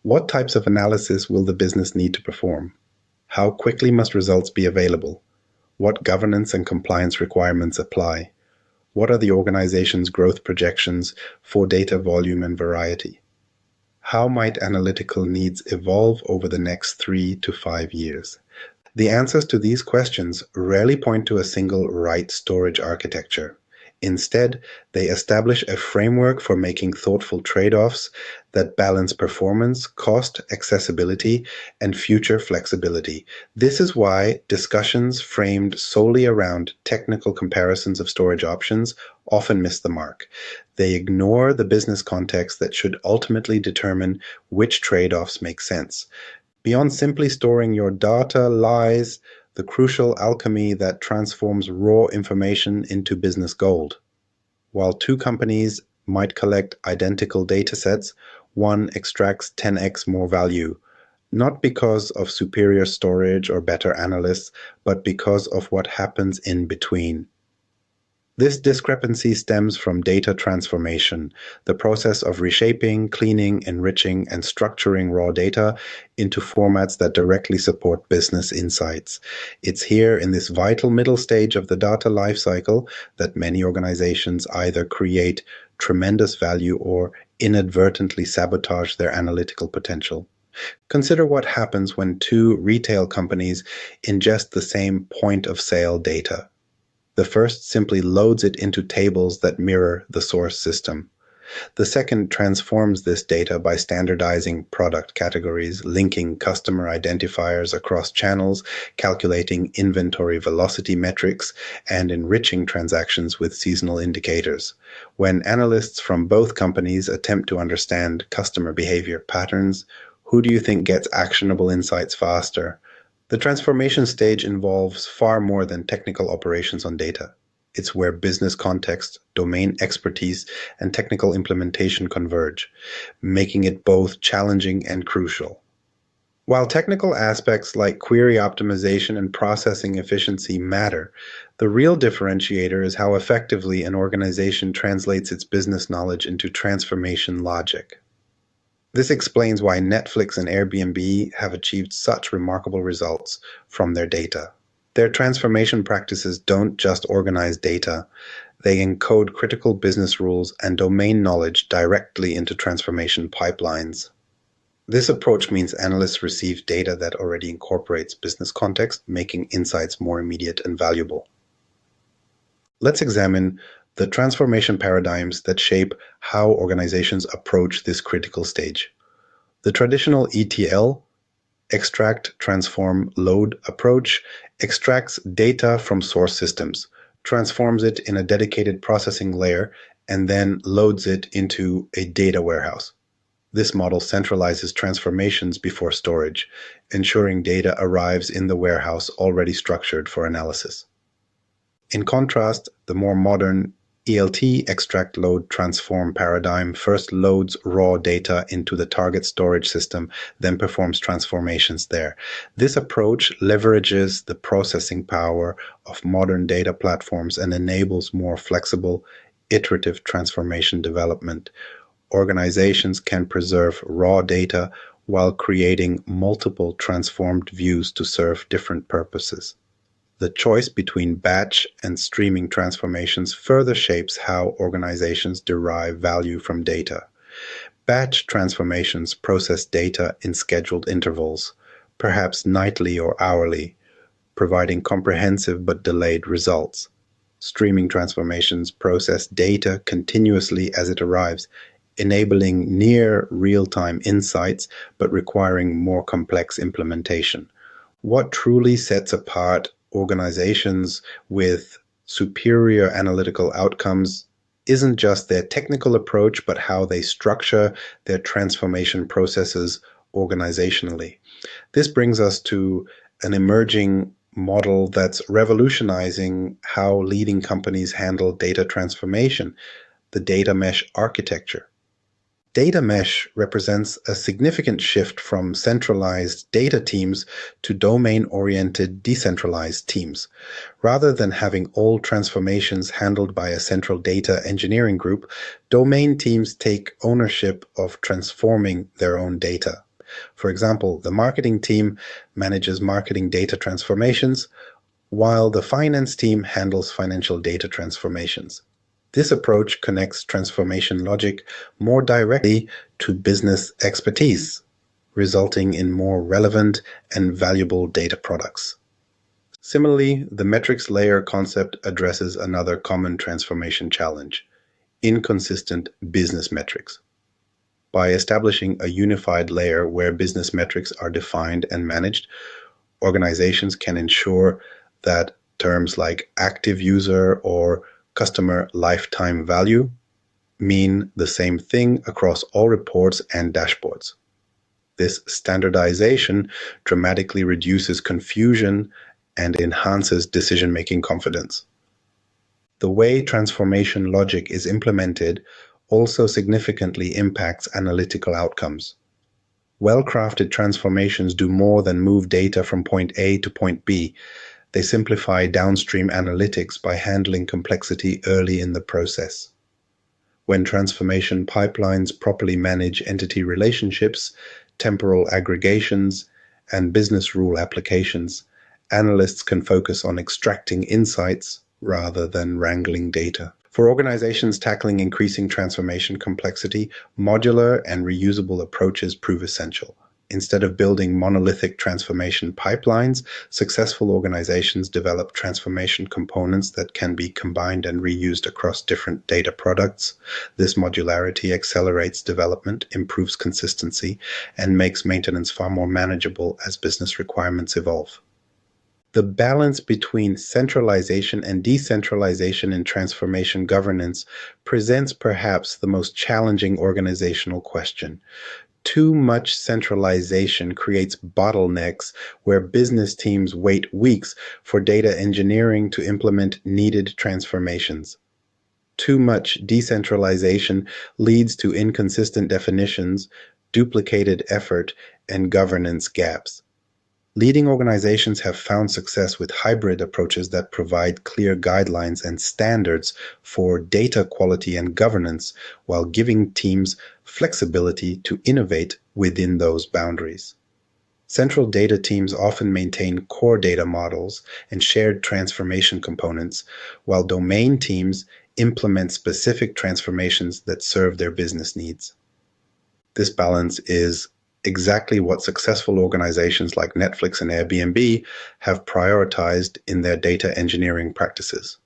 what types of analysis will the business need to perform? How quickly must results be available? What governance and compliance requirements apply? What are the organization's growth projections for data volume and variety? How might analytical needs evolve over the next 3 to 5 years? The answers to these questions rarely point to a single right storage architecture. Instead, they establish a framework for making thoughtful trade-offs that balance performance, cost, accessibility, and future flexibility. This is why discussions framed solely around technical comparisons of storage options often miss the mark. They ignore the business context that should ultimately determine which trade-offs make sense. Beyond simply storing your data lies the crucial alchemy that transforms raw information into business gold. While two companies might collect identical datasets, one extracts 10x more value, not because of superior storage or better analysts, but because of what happens in between. This discrepancy stems from data transformation, the process of reshaping, cleaning, enriching, and structuring raw data into formats that directly support business insights. It's here in this vital middle stage of the data lifecycle that many organizations either create tremendous value or inadvertently sabotage their analytical potential. Consider what happens when two retail companies ingest the same point of sale data. The first simply loads it into tables that mirror the source system. The second transforms this data by standardizing product categories, linking customer identifiers across channels, calculating inventory velocity metrics, and enriching transactions with seasonal indicators. When analysts from both companies attempt to understand customer behavior patterns, who do you think gets actionable insights faster? The transformation stage involves far more than technical operations on data. It's where business context, domain expertise, and technical implementation converge, making it both challenging and crucial. While technical aspects like query optimization and processing efficiency matter, the real differentiator is how effectively an organization translates its business knowledge into transformation logic. This explains why Netflix and Airbnb have achieved such remarkable results from their data. Their transformation practices don't just organize data, they encode critical business rules and domain knowledge directly into transformation pipelines. This approach means analysts receive data that already incorporates business context, making insights more immediate and valuable. Let's examine the transformation paradigms that shape how organizations approach this critical stage. The traditional ETL, extract, transform, load approach extracts data from source systems, transforms it in a dedicated processing layer, and then loads it into a data warehouse. This model centralizes transformations before storage, ensuring data arrives in the warehouse already structured for analysis. In contrast, the more modern ELT, extract, load, transform paradigm first loads raw data into the target storage system, then performs transformations there. This approach leverages the processing power of modern data platforms and enables more flexible, iterative transformation development. Organizations can preserve raw data while creating multiple transformed views to serve different purposes. The choice between batch and streaming transformations further shapes how organizations derive value from data. Batch transformations process data in scheduled intervals, perhaps nightly or hourly, providing comprehensive but delayed results. Streaming transformations process data continuously as it arrives, enabling near real-time insights but requiring more complex implementation. What truly sets apart organizations with superior analytical outcomes isn't just their technical approach, but how they structure their transformation processes organizationally. This brings us to an emerging model that's revolutionizing how leading companies handle data transformation, the data mesh architecture. Data mesh represents a significant shift from centralized data teams to domain-oriented decentralized teams. Rather than having all transformations handled by a central data engineering group, domain teams take ownership of transforming their own data. For example, the marketing team manages marketing data transformations, while the finance team handles financial data transformations. This approach connects transformation logic more directly to business expertise, resulting in more relevant and valuable data products. Similarly, the metrics layer concept addresses another common transformation challenge: inconsistent business metrics. By establishing a unified layer where business metrics are defined and managed, organizations can ensure that terms like active user or customer lifetime value mean the same thing across all reports and dashboards. This standardization dramatically reduces confusion and enhances decision-making confidence. The way transformation logic is implemented also significantly impacts analytical outcomes. Well-crafted transformations do more than move data from point A to point B. They simplify downstream analytics by handling complexity early in the process. When transformation pipelines properly manage entity relationships, temporal aggregations, and business rule applications, analysts can focus on extracting insights rather than wrangling data. For organizations tackling increasing transformation complexity, modular and reusable approaches prove essential. Instead of building monolithic transformation pipelines, successful organizations develop transformation components that can be combined and reused across different data products. This modularity accelerates development, improves consistency, and makes maintenance far more manageable as business requirements evolve. The balance between centralization and decentralization in transformation governance presents perhaps the most challenging organizational question. Too much centralization creates bottlenecks where business teams wait weeks for data engineering to implement needed transformations. Too much decentralization leads to inconsistent definitions, duplicated effort, and governance gaps. Leading organizations have found success with hybrid approaches that provide clear guidelines and standards for data quality and governance while giving teams flexibility to innovate within those boundaries. Central data teams often maintain core data models and shared transformation components, while domain teams implement specific transformations that serve their business needs. This balance is exactly what successful organizations like Netflix and Airbnb have prioritized in their data engineering practices.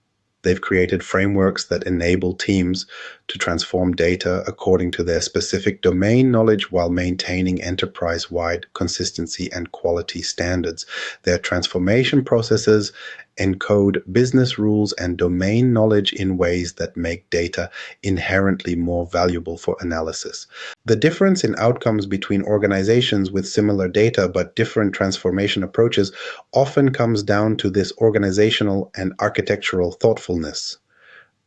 They've created frameworks that enable teams to transform data according to their specific domain knowledge while maintaining enterprise-wide consistency and quality standards. Their transformation processes encode business rules and domain knowledge in ways that make data inherently more valuable for analysis. The difference in outcomes between organizations with similar data but different transformation approaches often comes down to this organizational and architectural thoughtfulness.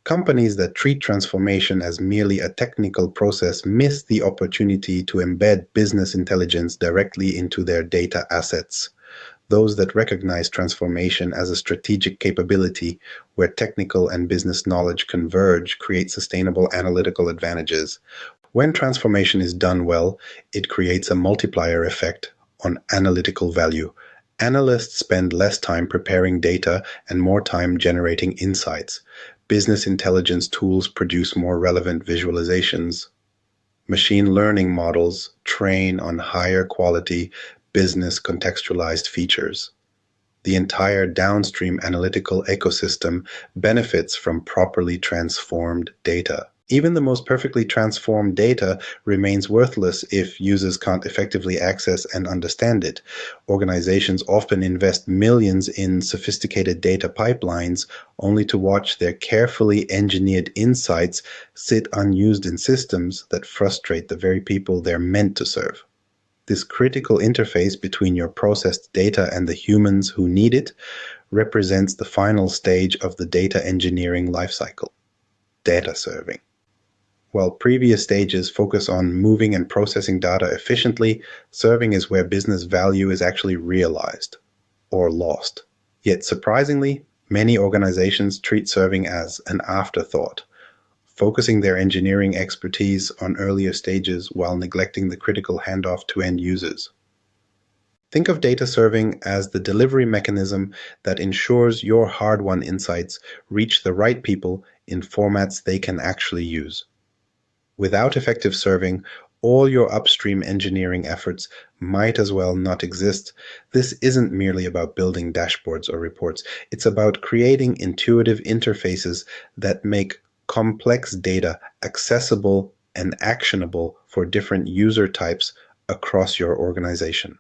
Companies that treat transformation as merely a technical process miss the opportunity to embed business intelligence directly into their data assets. Those that recognize transformation as a strategic capability where technical and business knowledge converge create sustainable analytical advantages. When transformation is done well, it creates a multiplier effect on analytical value. Analysts spend less time preparing data and more time generating insights. Business intelligence tools produce more relevant visualizations. Machine learning models train on higher quality, business contextualized features. The entire downstream analytical ecosystem benefits from properly transformed data. Even the most perfectly transformed data remains worthless if users can't effectively access and understand it. Organizations often invest millions in sophisticated data pipelines only to watch their carefully engineered insights sit unused in systems that frustrate the very people they're meant to serve. This critical interface between your processed data and the humans who need it represents the final stage of the data engineering lifecycle, data serving. While previous stages focus on moving and processing data efficiently, serving is where business value is actually realized or lost. Yet surprisingly, many organizations treat serving as an afterthought, focusing their engineering expertise on earlier stages while neglecting the critical handoff to end users. Think of data serving as the delivery mechanism that ensures your hard-won insights reach the right people in formats they can actually use. Without effective serving, all your upstream engineering efforts might as well not exist. This isn't merely about building dashboards or reports. It's about creating intuitive interfaces that make complex data accessible and actionable for different user types across your organization.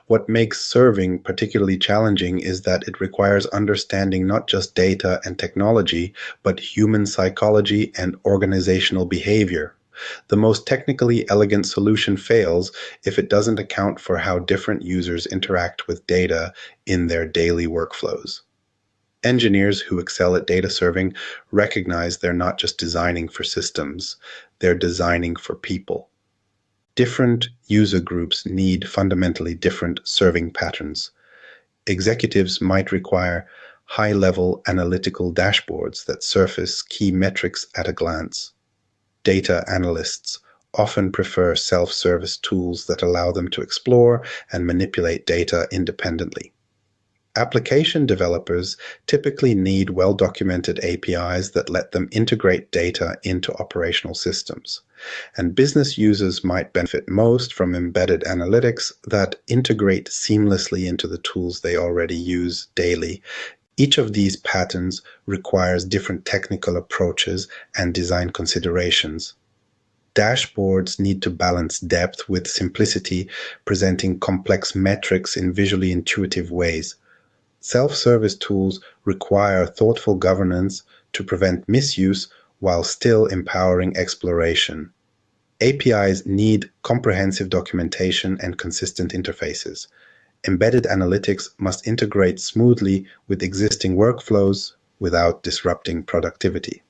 What makes serving particularly challenging is that it requires understanding not just data and technology, but human psychology and organizational behavior. The most technically elegant solution fails if it doesn't account for how different users interact with data in their daily workflows. Engineers who excel at data serving recognize they're not just designing for systems, they're designing for people. Different user groups need fundamentally different serving patterns. Executives might require high-level analytical dashboards that surface key metrics at a glance. Data analysts often prefer self-service tools that allow them to explore and manipulate data independently. Application developers typically need well-documented APIs that let them integrate data into operational systems. And business users might benefit most from embedded analytics that integrate seamlessly into the tools they already use daily. Each of these patterns requires different technical approaches and design considerations. Dashboards need to balance depth with simplicity, presenting complex metrics in visually intuitive ways. Self-service tools require thoughtful governance to prevent misuse while still empowering exploration. APIs need comprehensive documentation and consistent interfaces. Embedded analytics must integrate smoothly with existing workflows without disrupting productivity.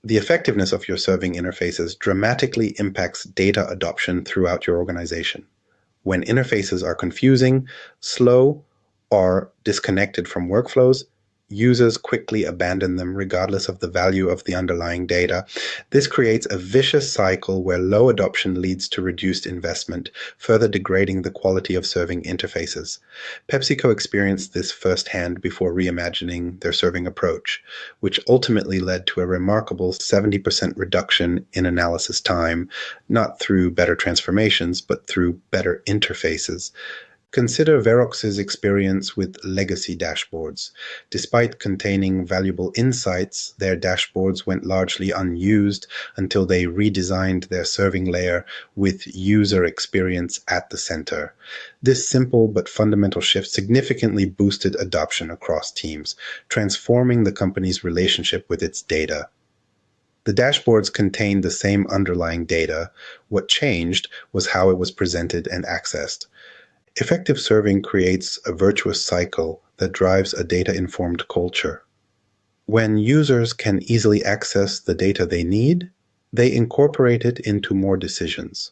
The effectiveness of your serving interfaces dramatically impacts data adoption throughout your organization. When interfaces are confusing, slow, or disconnected from workflows, users quickly abandon them regardless of the value of the underlying data. This creates a vicious cycle where low adoption leads to reduced investment, further degrading the quality of serving interfaces. PepsiCo experienced this firsthand before reimagining their serving approach, which ultimately led to a remarkable 70% reduction in analysis time, not through better transformations, but through better interfaces. Consider Verox's experience with legacy dashboards. Despite containing valuable insights, their dashboards went largely unused until they redesigned their serving layer with user experience at the center. This simple but fundamental shift significantly boosted adoption across teams, transforming the company's relationship with its data. The dashboards contained the same underlying data. What changed was how it was presented and accessed. Effective serving creates a virtuous cycle that drives a data-informed culture. When users can easily access the data they need, they incorporate it into more decisions.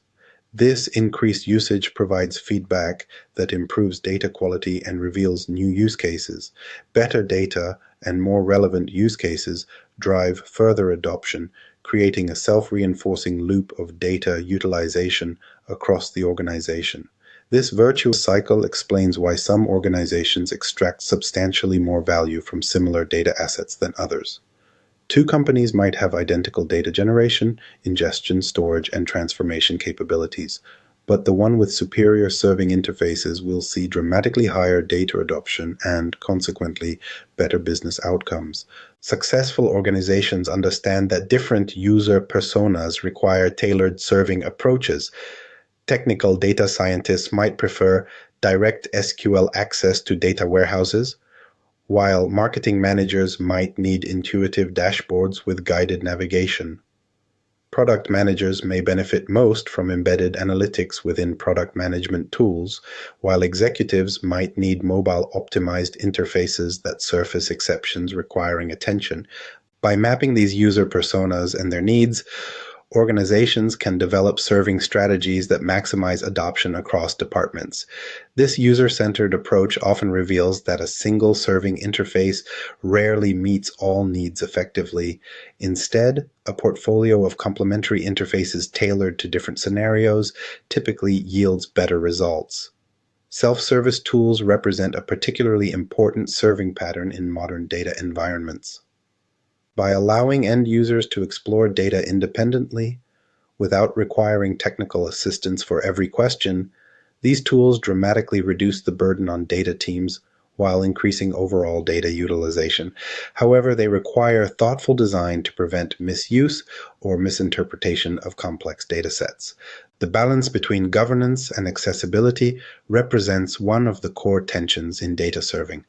This increased usage provides feedback that improves data quality and reveals new use cases. Better data and more relevant use cases drive further adoption, creating a self-reinforcing loop of data utilization across the organization. This virtuous cycle explains why some organizations extract substantially more value from similar data assets than others. Two companies might have identical data generation, ingestion, storage, and transformation capabilities, but the one with superior serving interfaces will see dramatically higher data adoption and, consequently, better business outcomes. Successful organizations understand that different user personas require tailored serving approaches. Technical data scientists might prefer direct SQL access to data warehouses, while marketing managers might need intuitive dashboards with guided navigation. Product managers may benefit most from embedded analytics within product management tools, while executives might need mobile-optimized interfaces that surface exceptions requiring attention. By mapping these user personas and their needs, organizations can develop serving strategies that maximize adoption across departments. This user-centered approach often reveals that a single serving interface rarely meets all needs effectively. Instead, a portfolio of complementary interfaces tailored to different scenarios typically yields better results. Self-service tools represent a particularly important serving pattern in modern data environments. By allowing end users to explore data independently, without requiring technical assistance for every question, these tools dramatically reduce the burden on data teams while increasing overall data utilization. However, they require thoughtful design to prevent misuse or misinterpretation of complex data sets. The balance between governance and accessibility represents one of the core tensions in data serving.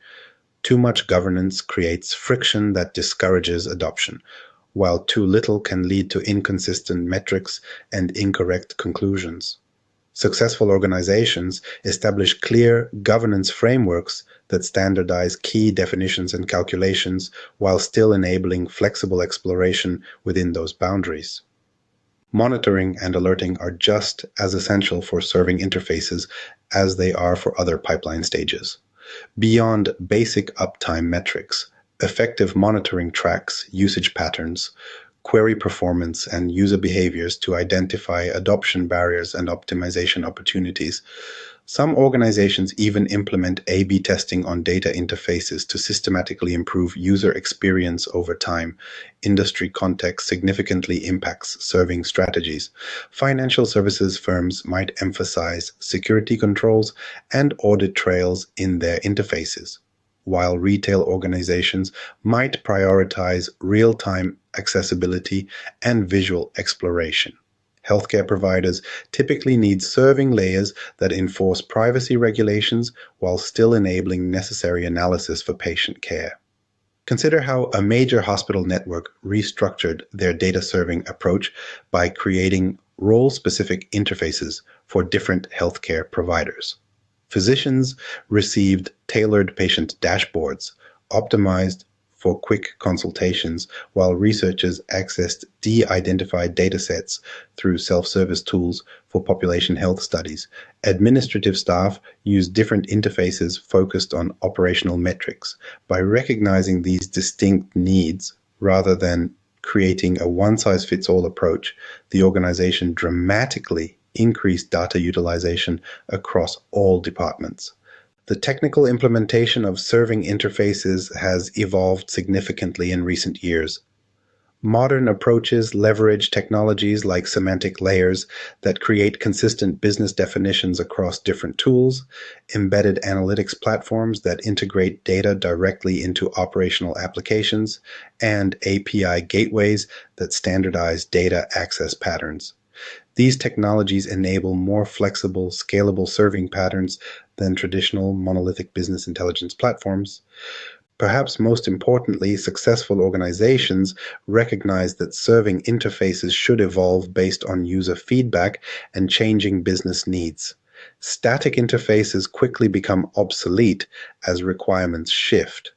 Too much governance creates friction that discourages adoption, while too little can lead to inconsistent metrics and incorrect conclusions. Successful organizations establish clear governance frameworks that standardize key definitions and calculations while still enabling flexible exploration within those boundaries. Monitoring and alerting are just as essential for serving interfaces as they are for other pipeline stages. Beyond basic uptime metrics, effective monitoring tracks usage patterns, query performance, and user behaviors to identify adoption barriers and optimization opportunities. Some organizations even implement A/B testing on data interfaces to systematically improve user experience over time. Industry context significantly impacts serving strategies. Financial services firms might emphasize security controls and audit trails in their interfaces, while retail organizations might prioritize real-time accessibility and visual exploration. Healthcare providers typically need serving layers that enforce privacy regulations while still enabling necessary analysis for patient care. Consider how a major hospital network restructured their data serving approach by creating role-specific interfaces for different healthcare providers. Physicians received tailored patient dashboards, optimized for quick consultations, while researchers accessed de-identified datasets through self-service tools for population health studies. Administrative staff used different interfaces focused on operational metrics. By recognizing these distinct needs, rather than creating a one-size-fits-all approach, the organization dramatically increased data utilization across all departments. The technical implementation of serving interfaces has evolved significantly in recent years. Modern approaches leverage technologies like semantic layers that create consistent business definitions across different tools, embedded analytics platforms that integrate data directly into operational applications, and API gateways that standardize data access patterns. These technologies enable more flexible, scalable serving patterns than traditional monolithic business intelligence platforms. Perhaps most importantly, successful organizations recognize that serving interfaces should evolve based on user feedback and changing business needs. Static interfaces quickly become obsolete as requirements shift.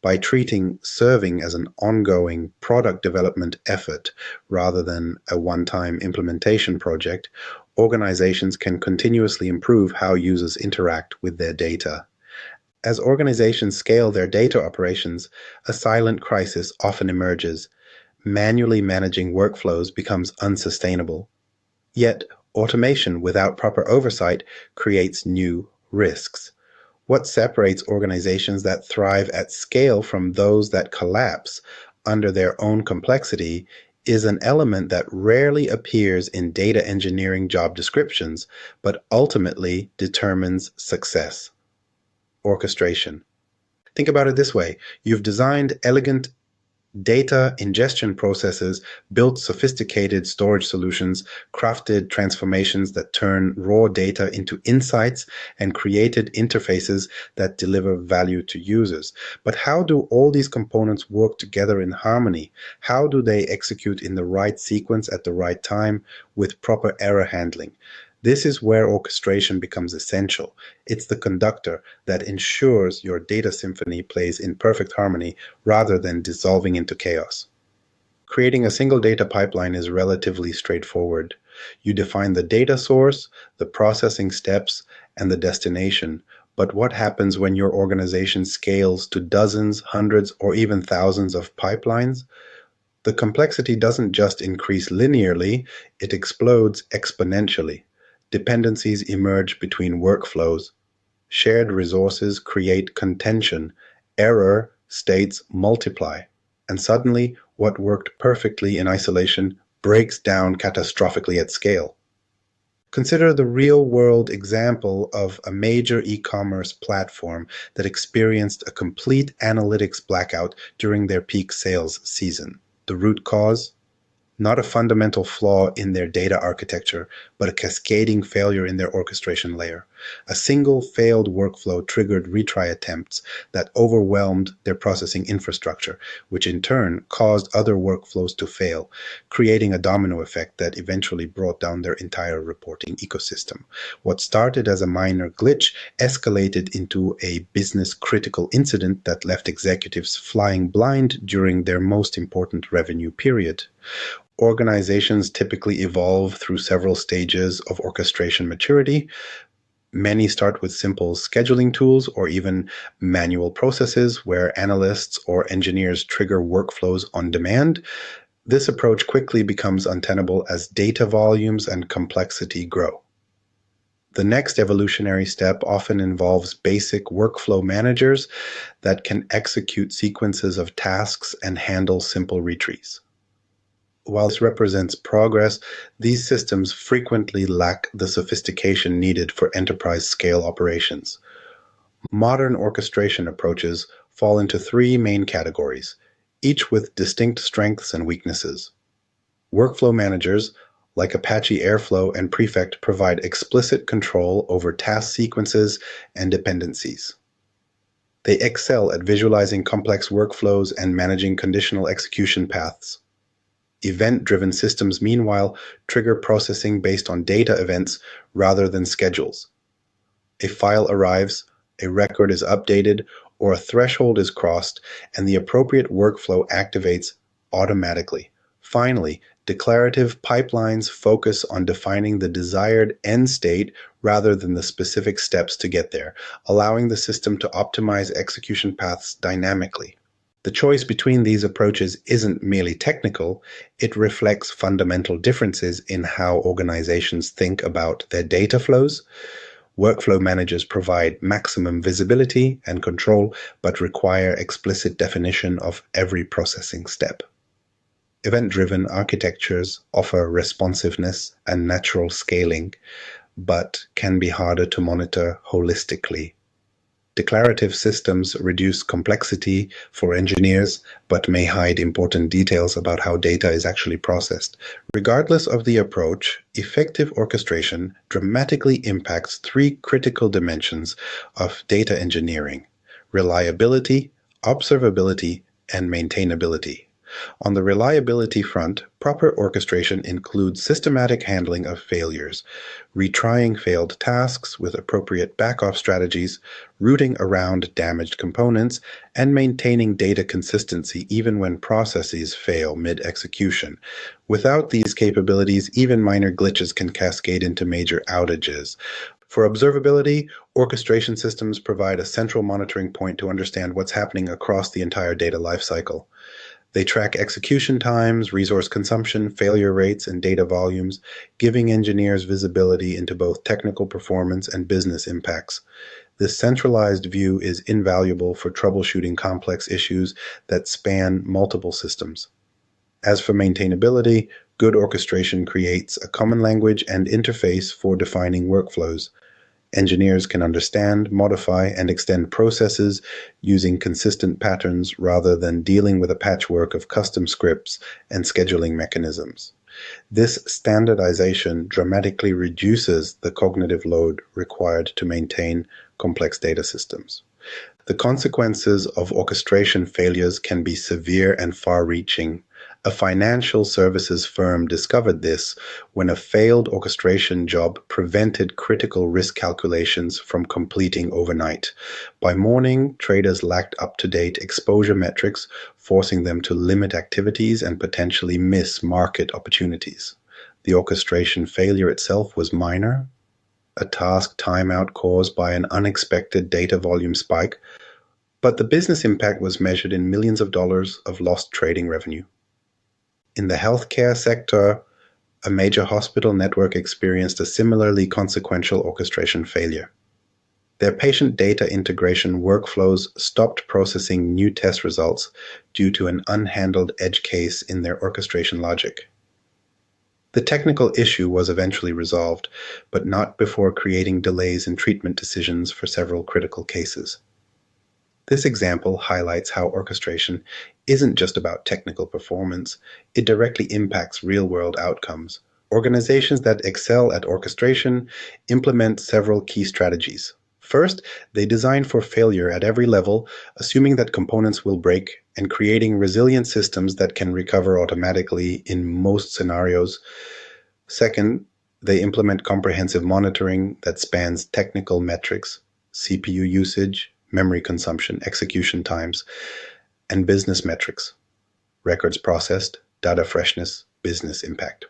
By treating serving as an ongoing product development effort rather than a one-time implementation project, organizations can continuously improve how users interact with their data. As organizations scale their data operations, a silent crisis often emerges. Manually managing workflows becomes unsustainable. Yet, automation without proper oversight creates new risks. What separates organizations that thrive at scale from those that collapse under their own complexity is an element that rarely appears in data engineering job descriptions, but ultimately determines success. Orchestration. Think about it this way. You've designed elegant data ingestion processes, built sophisticated storage solutions, crafted transformations that turn raw data into insights, and created interfaces that deliver value to users. But how do all these components work together in harmony? How do they execute in the right sequence at the right time with proper error handling? This is where orchestration becomes essential. It's the conductor that ensures your data symphony plays in perfect harmony rather than dissolving into chaos. Creating a single data pipeline is relatively straightforward. You define the data source, the processing steps, and the destination. But what happens when your organization scales to dozens, hundreds, or even thousands of pipelines? The complexity doesn't just increase linearly, it explodes exponentially. Dependencies emerge between workflows. Shared resources create contention. Error states multiply. And suddenly, what worked perfectly in isolation breaks down catastrophically at scale. Consider the real-world example of a major e-commerce platform that experienced a complete analytics blackout during their peak sales season. The root cause? Not a fundamental flaw in their data architecture, but a cascading failure in their orchestration layer. A single failed workflow triggered retry attempts that overwhelmed their processing infrastructure, which in turn caused other workflows to fail, creating a domino effect that eventually brought down their entire reporting ecosystem. What started as a minor glitch escalated into a business-critical incident that left executives flying blind during their most important revenue period. Organizations typically evolve through several stages of orchestration maturity. Many start with simple scheduling tools or even manual processes where analysts or engineers trigger workflows on demand. This approach quickly becomes untenable as data volumes and complexity grow. The next evolutionary step often involves basic workflow managers that can execute sequences of tasks and handle simple retries. While this represents progress, these systems frequently lack the sophistication needed for enterprise-scale operations. Modern orchestration approaches fall into three main categories, each with distinct strengths and weaknesses. Workflow managers, like Apache Airflow and Prefect, provide explicit control over task sequences and dependencies. They excel at visualizing complex workflows and managing conditional execution paths. Event-driven systems, meanwhile, trigger processing based on data events rather than schedules. A file arrives, a record is updated, or a threshold is crossed, and the appropriate workflow activates automatically. Finally, declarative pipelines focus on defining the desired end state rather than the specific steps to get there, allowing the system to optimize execution paths dynamically. The choice between these approaches isn't merely technical, it reflects fundamental differences in how organizations think about their data flows. Workflow managers provide maximum visibility and control, but require explicit definition of every processing step. Event-driven architectures offer responsiveness and natural scaling, but can be harder to monitor holistically. Declarative systems reduce complexity for engineers, but may hide important details about how data is actually processed. Regardless of the approach, effective orchestration dramatically impacts three critical dimensions of data engineering: reliability, observability, and maintainability. On the reliability front, proper orchestration includes systematic handling of failures, retrying failed tasks with appropriate backup strategies, routing around damaged components, and maintaining data consistency even when processes fail mid-execution. Without these capabilities, even minor glitches can cascade into major outages. For observability, orchestration systems provide a central monitoring point to understand what's happening across the entire data lifecycle. They track execution times, resource consumption, failure rates, and data volumes, giving engineers visibility into both technical performance and business impacts. This centralized view is invaluable for troubleshooting complex issues that span multiple systems. As for maintainability, good orchestration creates a common language and interface for defining workflows. Engineers can understand, modify, and extend processes using consistent patterns rather than dealing with a patchwork of custom scripts and scheduling mechanisms. This standardization dramatically reduces the cognitive load required to maintain complex data systems. The consequences of orchestration failures can be severe and far-reaching. A financial services firm discovered this when a failed orchestration job prevented critical risk calculations from completing overnight. By morning, traders lacked up-to-date exposure metrics, forcing them to limit activities and potentially miss market opportunities. The orchestration failure itself was minor, a task timeout caused by an unexpected data volume spike, but the business impact was measured in millions of dollars of lost trading revenue. In the healthcare sector, a major hospital network experienced a similarly consequential orchestration failure. Their patient data integration workflows stopped processing new test results due to an unhandled edge case in their orchestration logic. The technical issue was eventually resolved, but not before creating delays in treatment decisions for several critical cases. This example highlights how orchestration isn't just about technical performance, it directly impacts real-world outcomes. Organizations that excel at orchestration implement several key strategies. First, they design for failure at every level, assuming that components will break and creating resilient systems that can recover automatically in most scenarios. Second, they implement comprehensive monitoring that spans technical metrics, CPU usage, memory consumption, execution times, and business metrics, records processed, data freshness, business impact.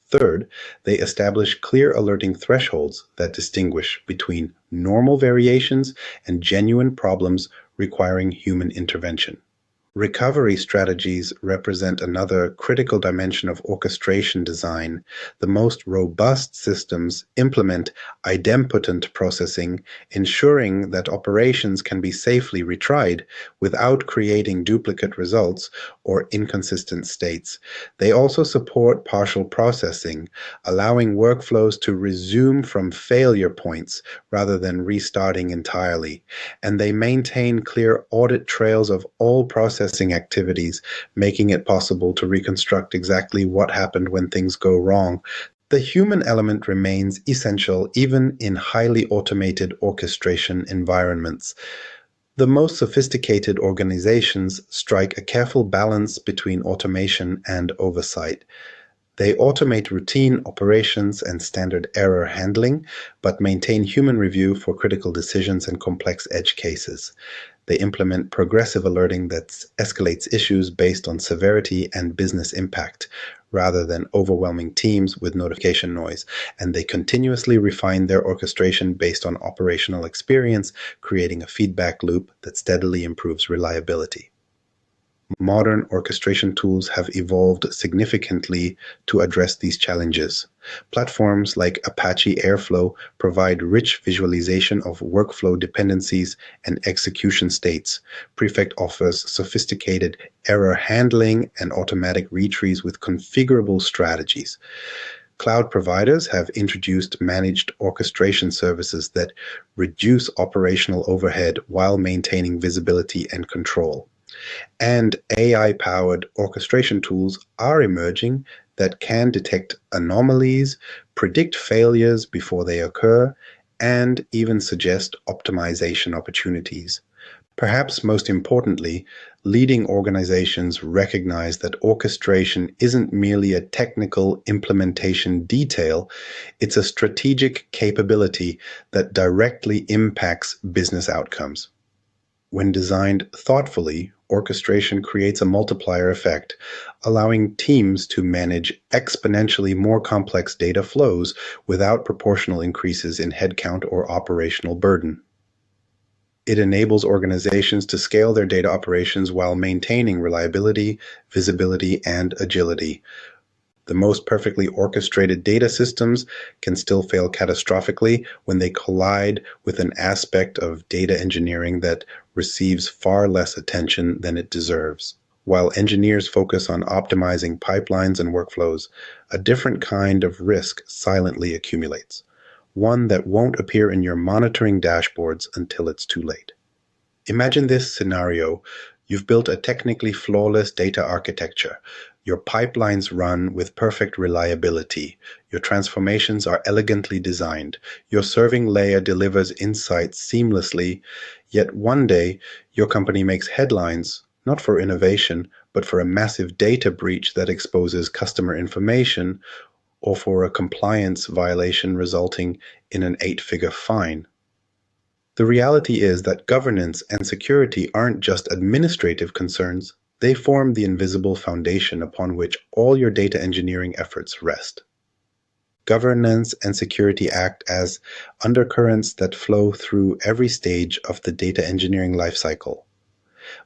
Third, they establish clear alerting thresholds that distinguish between normal variations and genuine problems requiring human intervention. Recovery strategies represent another critical dimension of orchestration design. The most robust systems implement idempotent processing, ensuring that operations can be safely retried without creating duplicate results or inconsistent states. They also support partial processing, allowing workflows to resume from failure points rather than restarting entirely. And they maintain clear audit trails of all processing activities, making it possible to reconstruct exactly what happened when things go wrong. The human element remains essential even in highly automated orchestration environments. The most sophisticated organizations strike a careful balance between automation and oversight. They automate routine operations and standard error handling, but maintain human review for critical decisions and complex edge cases. They implement progressive alerting that escalates issues based on severity and business impact, rather than overwhelming teams with notification noise. And they continuously refine their orchestration based on operational experience, creating a feedback loop that steadily improves reliability. Modern orchestration tools have evolved significantly to address these challenges. Platforms like Apache Airflow provide rich visualization of workflow dependencies and execution states. Prefect offers sophisticated error handling and automatic retries with configurable strategies. Cloud providers have introduced managed orchestration services that reduce operational overhead while maintaining visibility and control. And AI-powered orchestration tools are emerging that can detect anomalies, predict failures before they occur, and even suggest optimization opportunities. Perhaps most importantly, leading organizations recognize that orchestration isn't merely a technical implementation detail, it's a strategic capability that directly impacts business outcomes. When designed thoughtfully, orchestration creates a multiplier effect, allowing teams to manage exponentially more complex data flows without proportional increases in headcount or operational burden. It enables organizations to scale their data operations while maintaining reliability, visibility, and agility. The most perfectly orchestrated data systems can still fail catastrophically when they collide with an aspect of data engineering that receives far less attention than it deserves. While engineers focus on optimizing pipelines and workflows, a different kind of risk silently accumulates, one that won't appear in your monitoring dashboards until it's too late. Imagine this scenario. You've built a technically flawless data architecture. Your pipelines run with perfect reliability. Your transformations are elegantly designed. Your serving layer delivers insights seamlessly. Yet one day, your company makes headlines, not for innovation, but for a massive data breach that exposes customer information, or for a compliance violation resulting in an 8-figure fine. The reality is that governance and security aren't just administrative concerns, they form the invisible foundation upon which all your data engineering efforts rest. Governance and security act as undercurrents that flow through every stage of the data engineering lifecycle.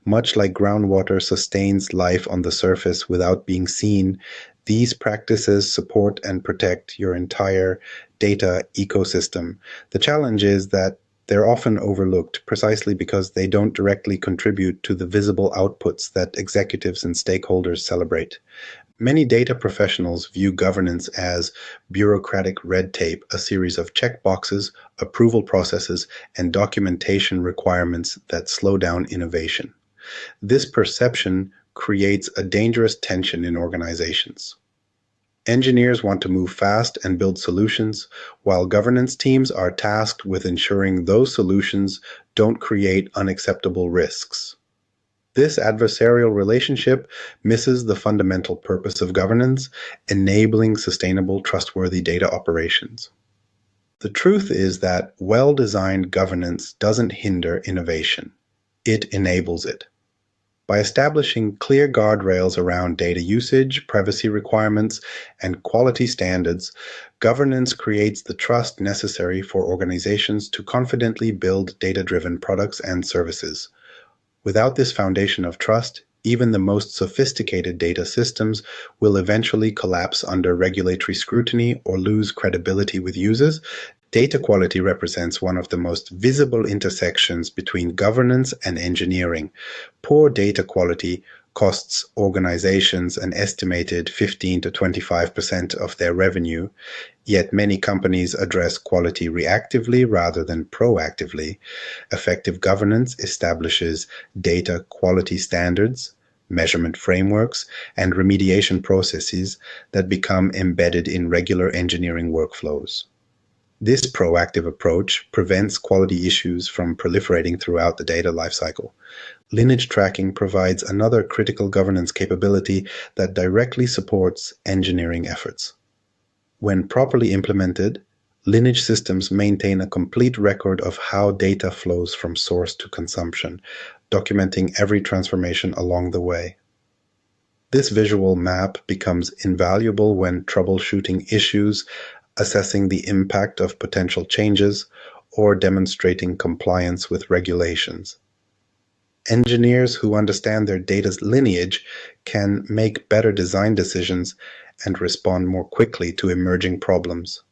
Much like groundwater sustains life on the surface without being seen, these practices support and protect your entire data ecosystem. The challenge is that they're often overlooked precisely because they don't directly contribute to the visible outputs that executives and stakeholders celebrate. Many data professionals view governance as bureaucratic red tape, a series of checkboxes, approval processes, and documentation requirements that slow down innovation. This perception creates a dangerous tension in organizations. Engineers want to move fast and build solutions, while governance teams are tasked with ensuring those solutions don't create unacceptable risks. This adversarial relationship misses the fundamental purpose of governance, enabling sustainable, trustworthy data operations. The truth is that well-designed governance doesn't hinder innovation. It enables it. By establishing clear guardrails around data usage, privacy requirements, and quality standards, governance creates the trust necessary for organizations to confidently build data-driven products and services. Without this foundation of trust, even the most sophisticated data systems will eventually collapse under regulatory scrutiny or lose credibility with users. Data quality represents one of the most visible intersections between governance and engineering. Poor data quality costs organizations an estimated 15 to 25% of their revenue, yet many companies address quality reactively rather than proactively. Effective governance establishes data quality standards, measurement frameworks, and remediation processes that become embedded in regular engineering workflows. This proactive approach prevents quality issues from proliferating throughout the data lifecycle. Lineage tracking provides another critical governance capability that directly supports engineering efforts. When properly implemented, lineage systems maintain a complete record of how data flows from source to consumption, documenting every transformation along the way. This visual map becomes invaluable when troubleshooting issues, assessing the impact of potential changes, or demonstrating compliance with regulations. Engineers who understand their data's lineage can make better design decisions and respond more quickly to emerging problems.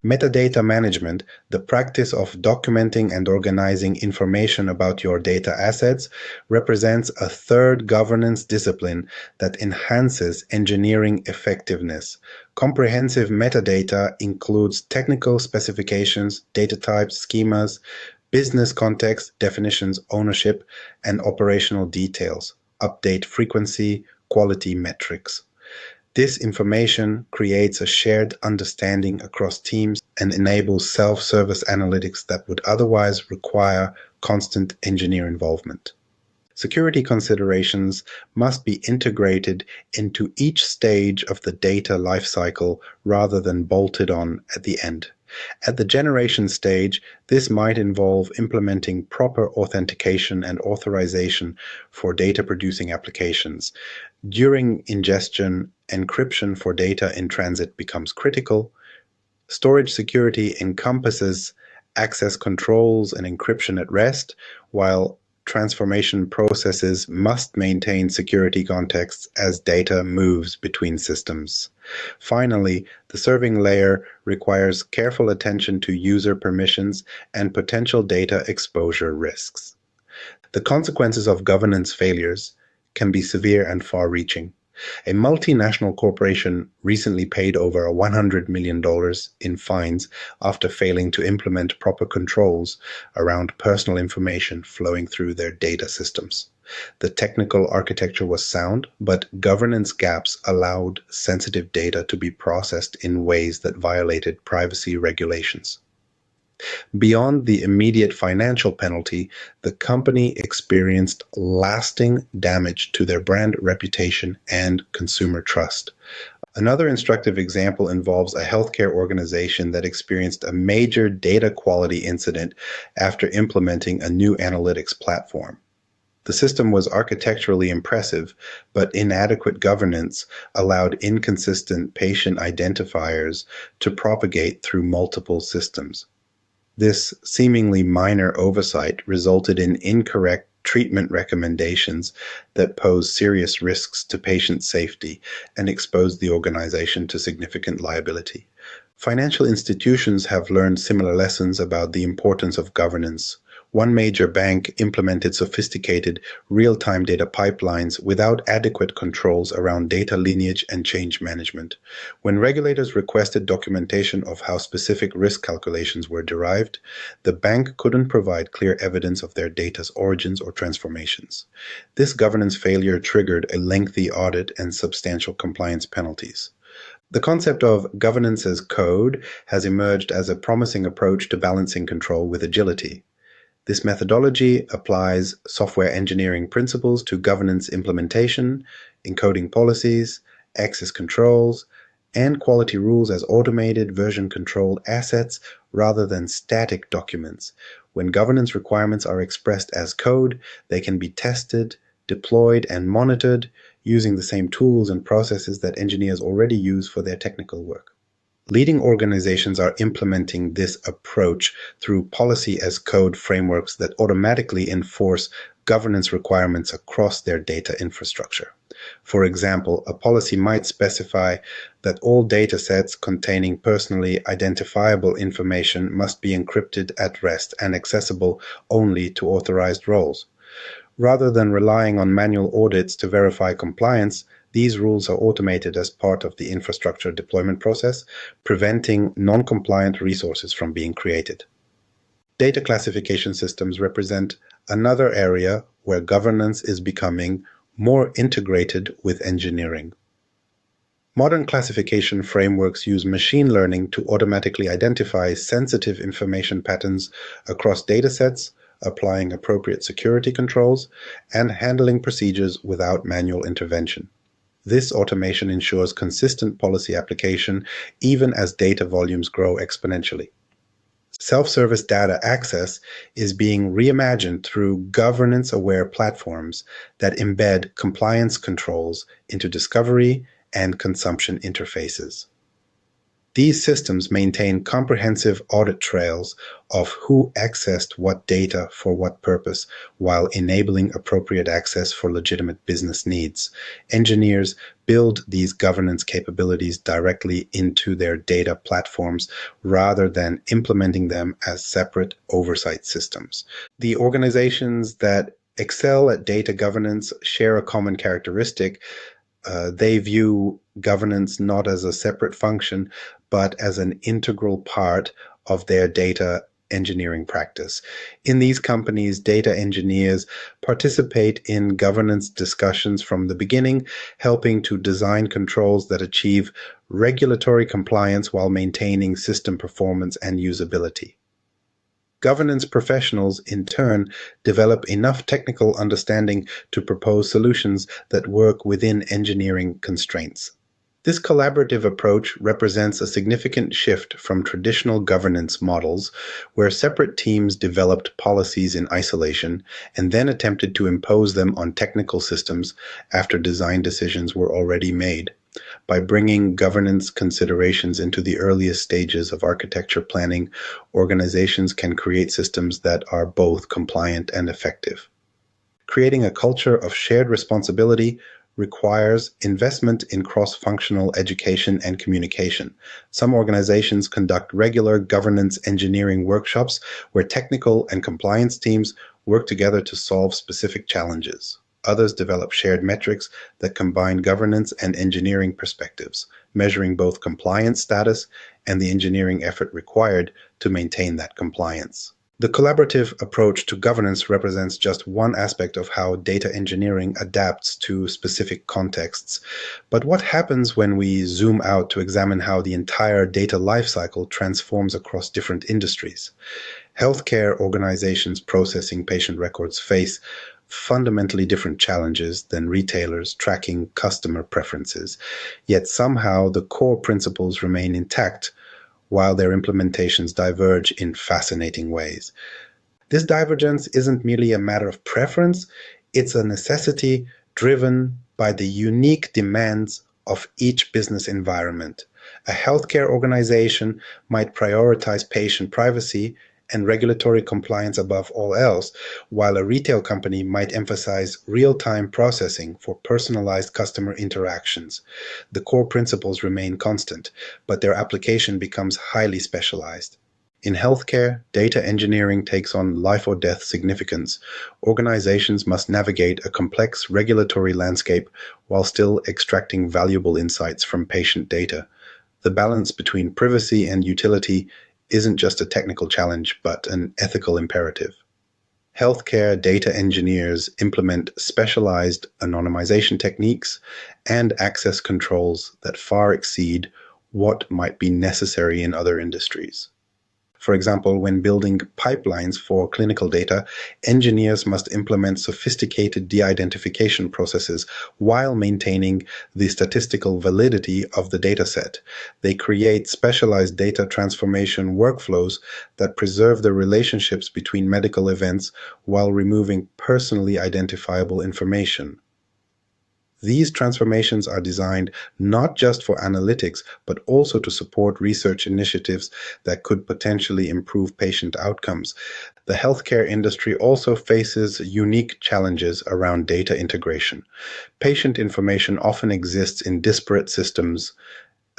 Metadata management, the practice of documenting and organizing information about your data assets, represents a third governance discipline that enhances engineering effectiveness. Comprehensive metadata includes technical specifications, data types, schemas, business context, definitions, ownership, and operational details, update frequency, quality metrics. This information creates a shared understanding across teams and enables self-service analytics that would otherwise require constant engineer involvement. Security considerations must be integrated into each stage of the data lifecycle rather than bolted on at the end. At the generation stage, this might involve implementing proper authentication and authorization for data-producing applications. During ingestion, encryption for data in transit becomes critical. Storage security encompasses access controls and encryption at rest, while transformation processes must maintain security contexts as data moves between systems. Finally, the serving layer requires careful attention to user permissions and potential data exposure risks. The consequences of governance failures can be severe and far-reaching. A multinational corporation recently paid over $100 million in fines after failing to implement proper controls around personal information flowing through their data systems. The technical architecture was sound, but governance gaps allowed sensitive data to be processed in ways that violated privacy regulations. Beyond the immediate financial penalty, the company experienced lasting damage to their brand reputation and consumer trust. Another instructive example involves a healthcare organization that experienced a major data quality incident after implementing a new analytics platform. The system was architecturally impressive, but inadequate governance allowed inconsistent patient identifiers to propagate through multiple systems. This seemingly minor oversight resulted in incorrect treatment recommendations that pose serious risks to patient safety and exposed the organization to significant liability. Financial institutions have learned similar lessons about the importance of governance. One major bank implemented sophisticated real-time data pipelines without adequate controls around data lineage and change management. When regulators requested documentation of how specific risk calculations were derived, the bank couldn't provide clear evidence of their data's origins or transformations. This governance failure triggered a lengthy audit and substantial compliance penalties. The concept of governance as code has emerged as a promising approach to balancing control with agility. This methodology applies software engineering principles to governance implementation, encoding policies, access controls, and quality rules as automated version-controlled assets rather than static documents. When governance requirements are expressed as code, they can be tested, deployed, and monitored using the same tools and processes that engineers already use for their technical work. Leading organizations are implementing this approach through policy as code frameworks that automatically enforce governance requirements across their data infrastructure. For example, a policy might specify that all data sets containing personally identifiable information must be encrypted at rest and accessible only to authorized roles. Rather than relying on manual audits to verify compliance, these rules are automated as part of the infrastructure deployment process, preventing non-compliant resources from being created. Data classification systems represent another area where governance is becoming more integrated with engineering. Modern classification frameworks use machine learning to automatically identify sensitive information patterns across datasets, applying appropriate security controls, and handling procedures without manual intervention. This automation ensures consistent policy application even as data volumes grow exponentially. Self-service data access is being reimagined through governance-aware platforms that embed compliance controls into discovery and consumption interfaces. These systems maintain comprehensive audit trails of who accessed what data for what purpose, while enabling appropriate access for legitimate business needs. Engineers build these governance capabilities directly into their data platforms rather than implementing them as separate oversight systems. The organizations that excel at data governance share a common characteristic. They view governance not as a separate function, but as an integral part of their data engineering practice. In these companies, data engineers participate in governance discussions from the beginning, helping to design controls that achieve regulatory compliance while maintaining system performance and usability. Governance professionals, in turn, develop enough technical understanding to propose solutions that work within engineering constraints. This collaborative approach represents a significant shift from traditional governance models, where separate teams developed policies in isolation and then attempted to impose them on technical systems after design decisions were already made. By bringing governance considerations into the earliest stages of architecture planning, organizations can create systems that are both compliant and effective. Creating a culture of shared responsibility requires investment in cross-functional education and communication. Some organizations conduct regular governance engineering workshops where technical and compliance teams work together to solve specific challenges. Others develop shared metrics that combine governance and engineering perspectives, measuring both compliance status and the engineering effort required to maintain that compliance. The collaborative approach to governance represents just one aspect of how data engineering adapts to specific contexts. But what happens when we zoom out to examine how the entire data lifecycle transforms across different industries? Healthcare organizations processing patient records face fundamentally different challenges than retailers tracking customer preferences, yet somehow the core principles remain intact while their implementations diverge in fascinating ways. This divergence isn't merely a matter of preference, it's a necessity driven by the unique demands of each business environment. A healthcare organization might prioritize patient privacy and regulatory compliance above all else, while a retail company might emphasize real-time processing for personalized customer interactions. The core principles remain constant, but their application becomes highly specialized. In healthcare, data engineering takes on life or death significance. Organizations must navigate a complex regulatory landscape while still extracting valuable insights from patient data. The balance between privacy and utility isn't just a technical challenge, but an ethical imperative. Healthcare data engineers implement specialized anonymization techniques and access controls that far exceed what might be necessary in other industries. For example, when building pipelines for clinical data, engineers must implement sophisticated de-identification processes while maintaining the statistical validity of the dataset. They create specialized data transformation workflows that preserve the relationships between medical events while removing personally identifiable information. These transformations are designed not just for analytics, but also to support research initiatives that could potentially improve patient outcomes. The healthcare industry also faces unique challenges around data integration. Patient information often exists in disparate systems: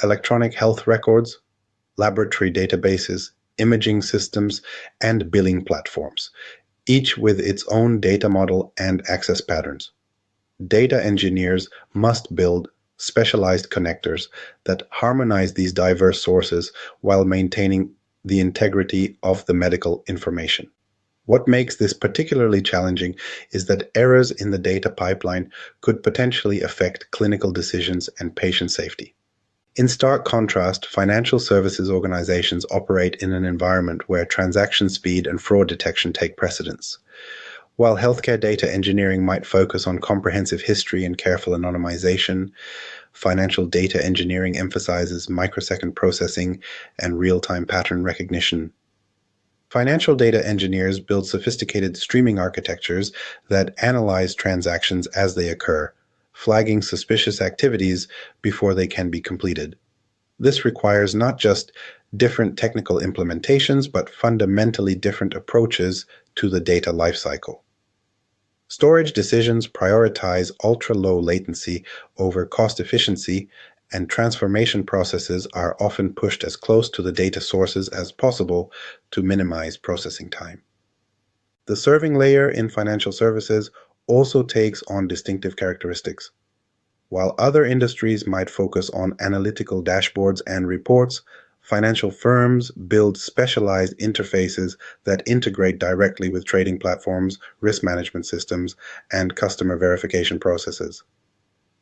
electronic health records, laboratory databases, imaging systems, and billing platforms, each with its own data model and access patterns. Data engineers must build specialized connectors that harmonize these diverse sources while maintaining the integrity of the medical information. What makes this particularly challenging is that errors in the data pipeline could potentially affect clinical decisions and patient safety. In stark contrast, financial services organizations operate in an environment where transaction speed and fraud detection take precedence. While healthcare data engineering might focus on comprehensive history and careful anonymization, financial data engineering emphasizes microsecond processing and real-time pattern recognition. Financial data engineers build sophisticated streaming architectures that analyze transactions as they occur, flagging suspicious activities before they can be completed. This requires not just different technical implementations, but fundamentally different approaches to the data lifecycle. Storage decisions prioritize ultra-low latency over cost efficiency, and transformation processes are often pushed as close to the data sources as possible to minimize processing time. The serving layer in financial services also takes on distinctive characteristics. While other industries might focus on analytical dashboards and reports, financial firms build specialized interfaces that integrate directly with trading platforms, risk management systems, and customer verification processes.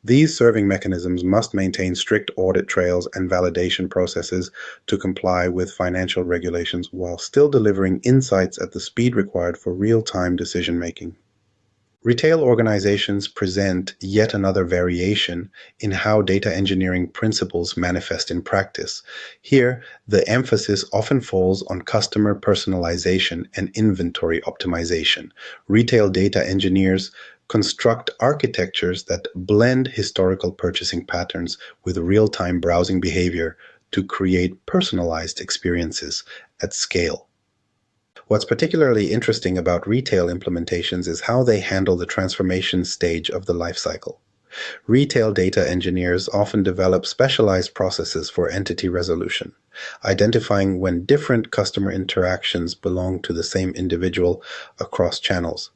These serving mechanisms must maintain strict audit trails and validation processes to comply with financial regulations while still delivering insights at the speed required for real-time decision-making. Retail organizations present yet another variation in how data engineering principles manifest in practice. Here, the emphasis often falls on customer personalization and inventory optimization. Retail data engineers construct architectures that blend historical purchasing patterns with real-time browsing behavior to create personalized experiences at scale. What's particularly interesting about retail implementations is how they handle the transformation stage of the life cycle. Retail data engineers often develop specialized processes for entity resolution, identifying when different customer interactions belong to the same individual across channels.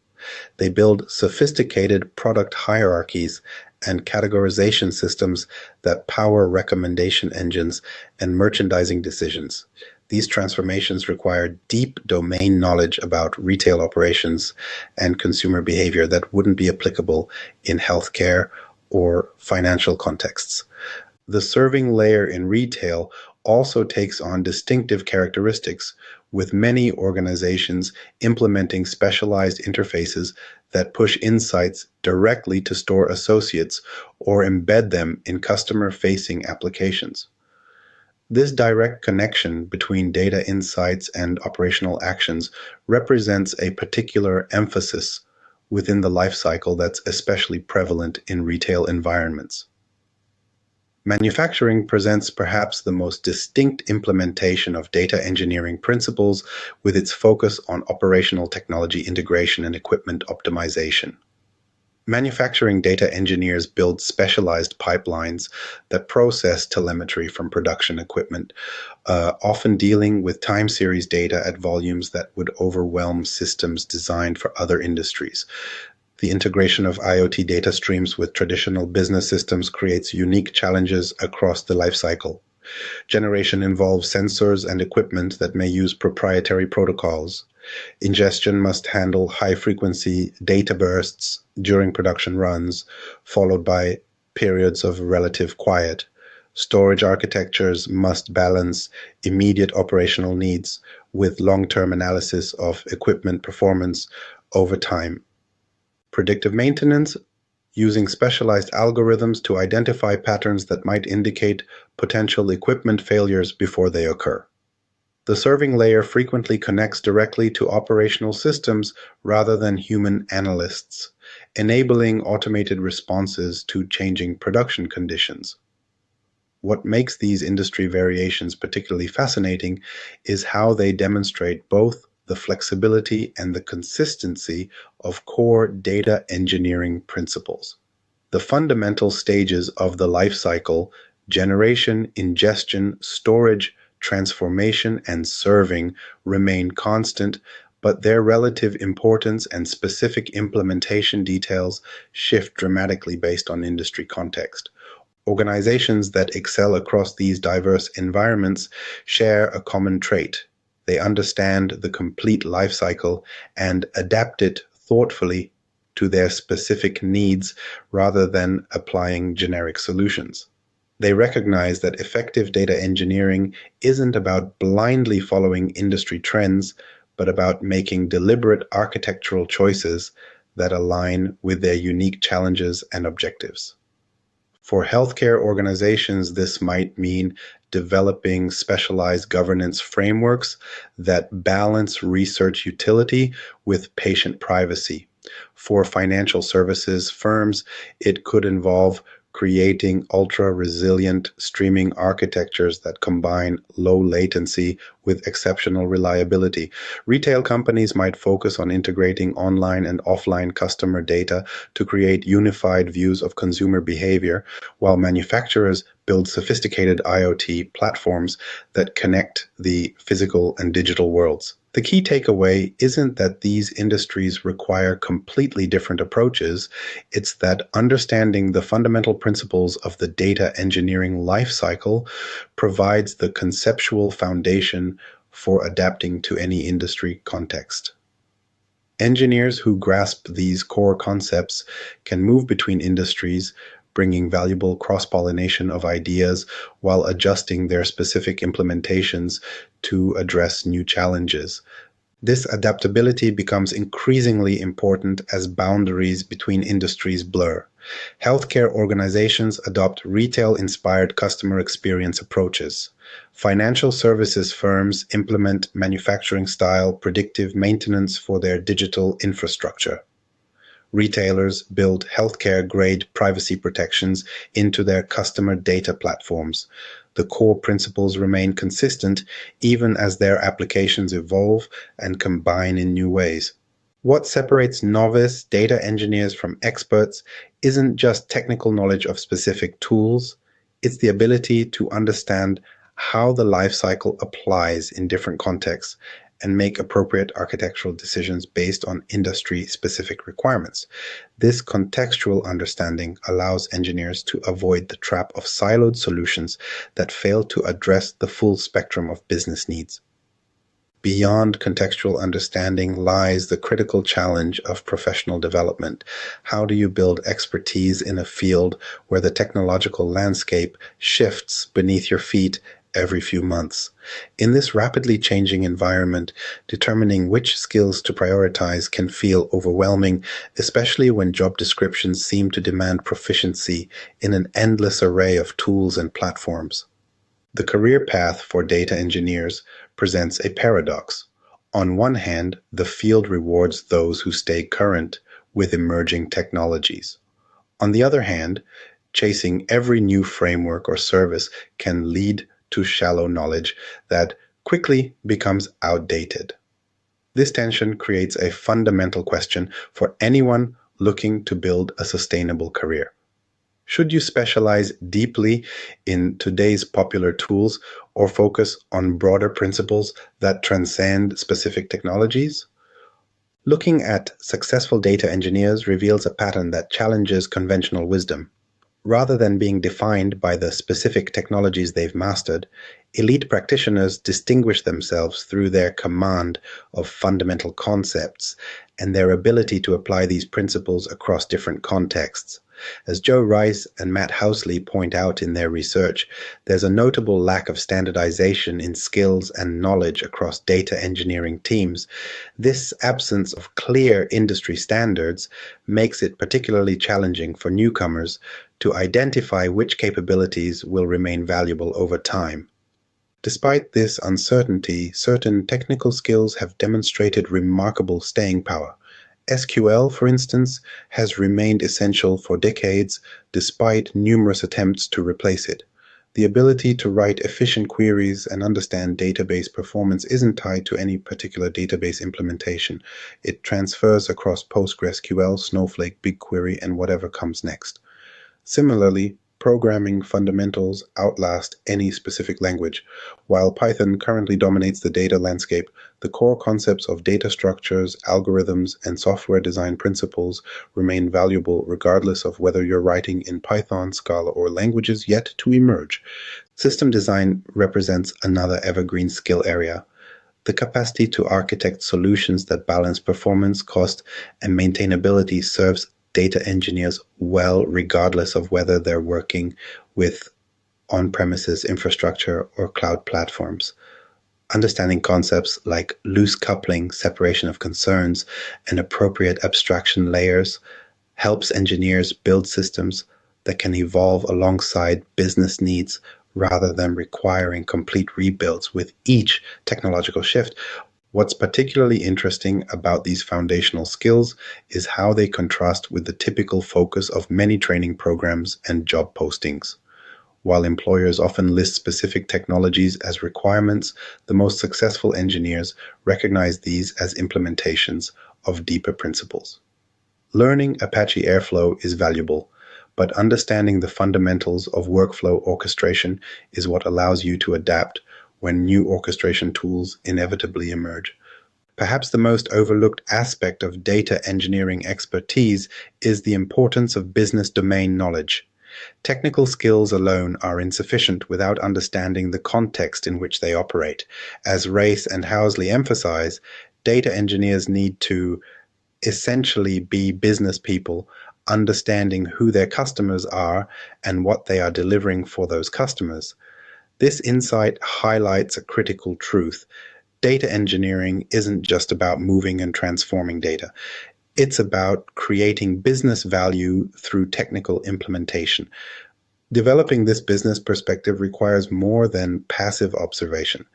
They build sophisticated product hierarchies and categorization systems that power recommendation engines and merchandising decisions. These transformations require deep domain knowledge about retail operations and consumer behavior that wouldn't be applicable in healthcare or financial contexts. The serving layer in retail also takes on distinctive characteristics, with many organizations implementing specialized interfaces that push insights directly to store associates or embed them in customer-facing applications. This direct connection between data insights and operational actions represents a particular emphasis within the lifecycle that's especially prevalent in retail environments. Manufacturing presents perhaps the most distinct implementation of data engineering principles, with its focus on operational technology integration and equipment optimization. Manufacturing data engineers build specialized pipelines that process telemetry from production equipment, often dealing with time series data at volumes that would overwhelm systems designed for other industries. The integration of IoT data streams with traditional business systems creates unique challenges across the lifecycle. Generation involves sensors and equipment that may use proprietary protocols. Ingestion must handle high-frequency data bursts during production runs, followed by periods of relative quiet. Storage architectures must balance immediate operational needs with long-term analysis of equipment performance over time. Predictive maintenance, using specialized algorithms to identify patterns that might indicate potential equipment failures before they occur. The serving layer frequently connects directly to operational systems rather than human analysts, enabling automated responses to changing production conditions. What makes these industry variations particularly fascinating is how they demonstrate both the flexibility and the consistency of core data engineering principles. The fundamental stages of the life cycle, generation, ingestion, storage, transformation, and serving, remain constant, but their relative importance and specific implementation details shift dramatically based on industry context. Organizations that excel across these diverse environments share a common trait. They understand the complete life cycle and adapt it thoughtfully to their specific needs rather than applying generic solutions. They recognize that effective data engineering isn't about blindly following industry trends, but about making deliberate architectural choices that align with their unique challenges and objectives. For healthcare organizations, this might mean developing specialized governance frameworks that balance research utility with patient privacy. For financial services firms, it could involve creating ultra-resilient streaming architectures that combine low latency with exceptional reliability. Retail companies might focus on integrating online and offline customer data to create unified views of consumer behavior, while manufacturers build sophisticated IoT platforms that connect the physical and digital worlds. The key takeaway isn't that these industries require completely different approaches, it's that understanding the fundamental principles of the data engineering lifecycle provides the conceptual foundation for adapting to any industry context. Engineers who grasp these core concepts can move between industries, bringing valuable cross-pollination of ideas while adjusting their specific implementations to address new challenges. This adaptability becomes increasingly important as boundaries between industries blur. Healthcare organizations adopt retail-inspired customer experience approaches. Financial services firms implement manufacturing-style predictive maintenance for their digital infrastructure. Retailers build healthcare-grade privacy protections into their customer data platforms. the core principles remain consistent even as their applications evolve and combine in new ways. What separates novice data engineers from experts isn't just technical knowledge of specific tools, it's the ability to understand how the lifecycle applies in different contexts and make appropriate architectural decisions based on industry-specific requirements. This contextual understanding allows engineers to avoid the trap of siloed solutions that fail to address the full spectrum of business needs. Beyond contextual understanding lies the critical challenge of professional development. How do you build expertise in a field where the technological landscape shifts beneath your feet every few months? In this rapidly changing environment, determining which skills to prioritize can feel overwhelming, especially when job descriptions seem to demand proficiency in an endless array of tools and platforms. The career path for data engineers presents a paradox. On one hand, the field rewards those who stay current with emerging technologies. On the other hand, chasing every new framework or service can lead to shallow knowledge that quickly becomes outdated. This tension creates a fundamental question for anyone looking to build a sustainable career. Should you specialize deeply in today's popular tools or focus on broader principles that transcend specific technologies? Looking at successful data engineers reveals a pattern that challenges conventional wisdom. Rather than being defined by the specific technologies they've mastered, elite practitioners distinguish themselves through their command of fundamental concepts and their ability to apply these principles across different contexts. As Joe Rice and Matt Housley point out in their research, there's a notable lack of standardization in skills and knowledge across data engineering teams. This absence of clear industry standards makes it particularly challenging for newcomers to identify which capabilities will remain valuable over time. Despite this uncertainty, certain technical skills have demonstrated remarkable staying power. SQL, for instance, has remained essential for decades despite numerous attempts to replace it. The ability to write efficient queries and understand database performance isn't tied to any particular database implementation. It transfers across PostgreSQL, Snowflake, BigQuery, and whatever comes next. Similarly, programming fundamentals outlast any specific language. While Python currently dominates the data landscape, the core concepts of data structures, algorithms, and software design principles remain valuable regardless of whether you're writing in Python, Scala, or languages yet to emerge. System design represents another evergreen skill area. The capacity to architect solutions that balance performance, cost, and maintainability serves data engineers well, regardless of whether they're working with on-premises infrastructure or cloud platforms. Understanding concepts like loose coupling, separation of concerns, and appropriate abstraction layers helps engineers build systems that can evolve alongside business needs rather than requiring complete rebuilds with each technological shift. What's particularly interesting about these foundational skills is how they contrast with the typical focus of many training programs and job postings. While employers often list specific technologies as requirements, the most successful engineers recognize these as implementations of deeper principles. Learning Apache Airflow is valuable, but understanding the fundamentals of workflow orchestration is what allows you to adapt when new orchestration tools inevitably emerge. Perhaps the most overlooked aspect of data engineering expertise is the importance of business domain knowledge. Technical skills alone are insufficient without understanding the context in which they operate. As Race and Housley emphasize, data engineers need to essentially be business people, understanding who their customers are and what they are delivering for those customers. This insight highlights a critical truth. Data engineering isn't just about moving and transforming data. It's about creating business value through technical implementation. Developing this business perspective requires more than passive observation.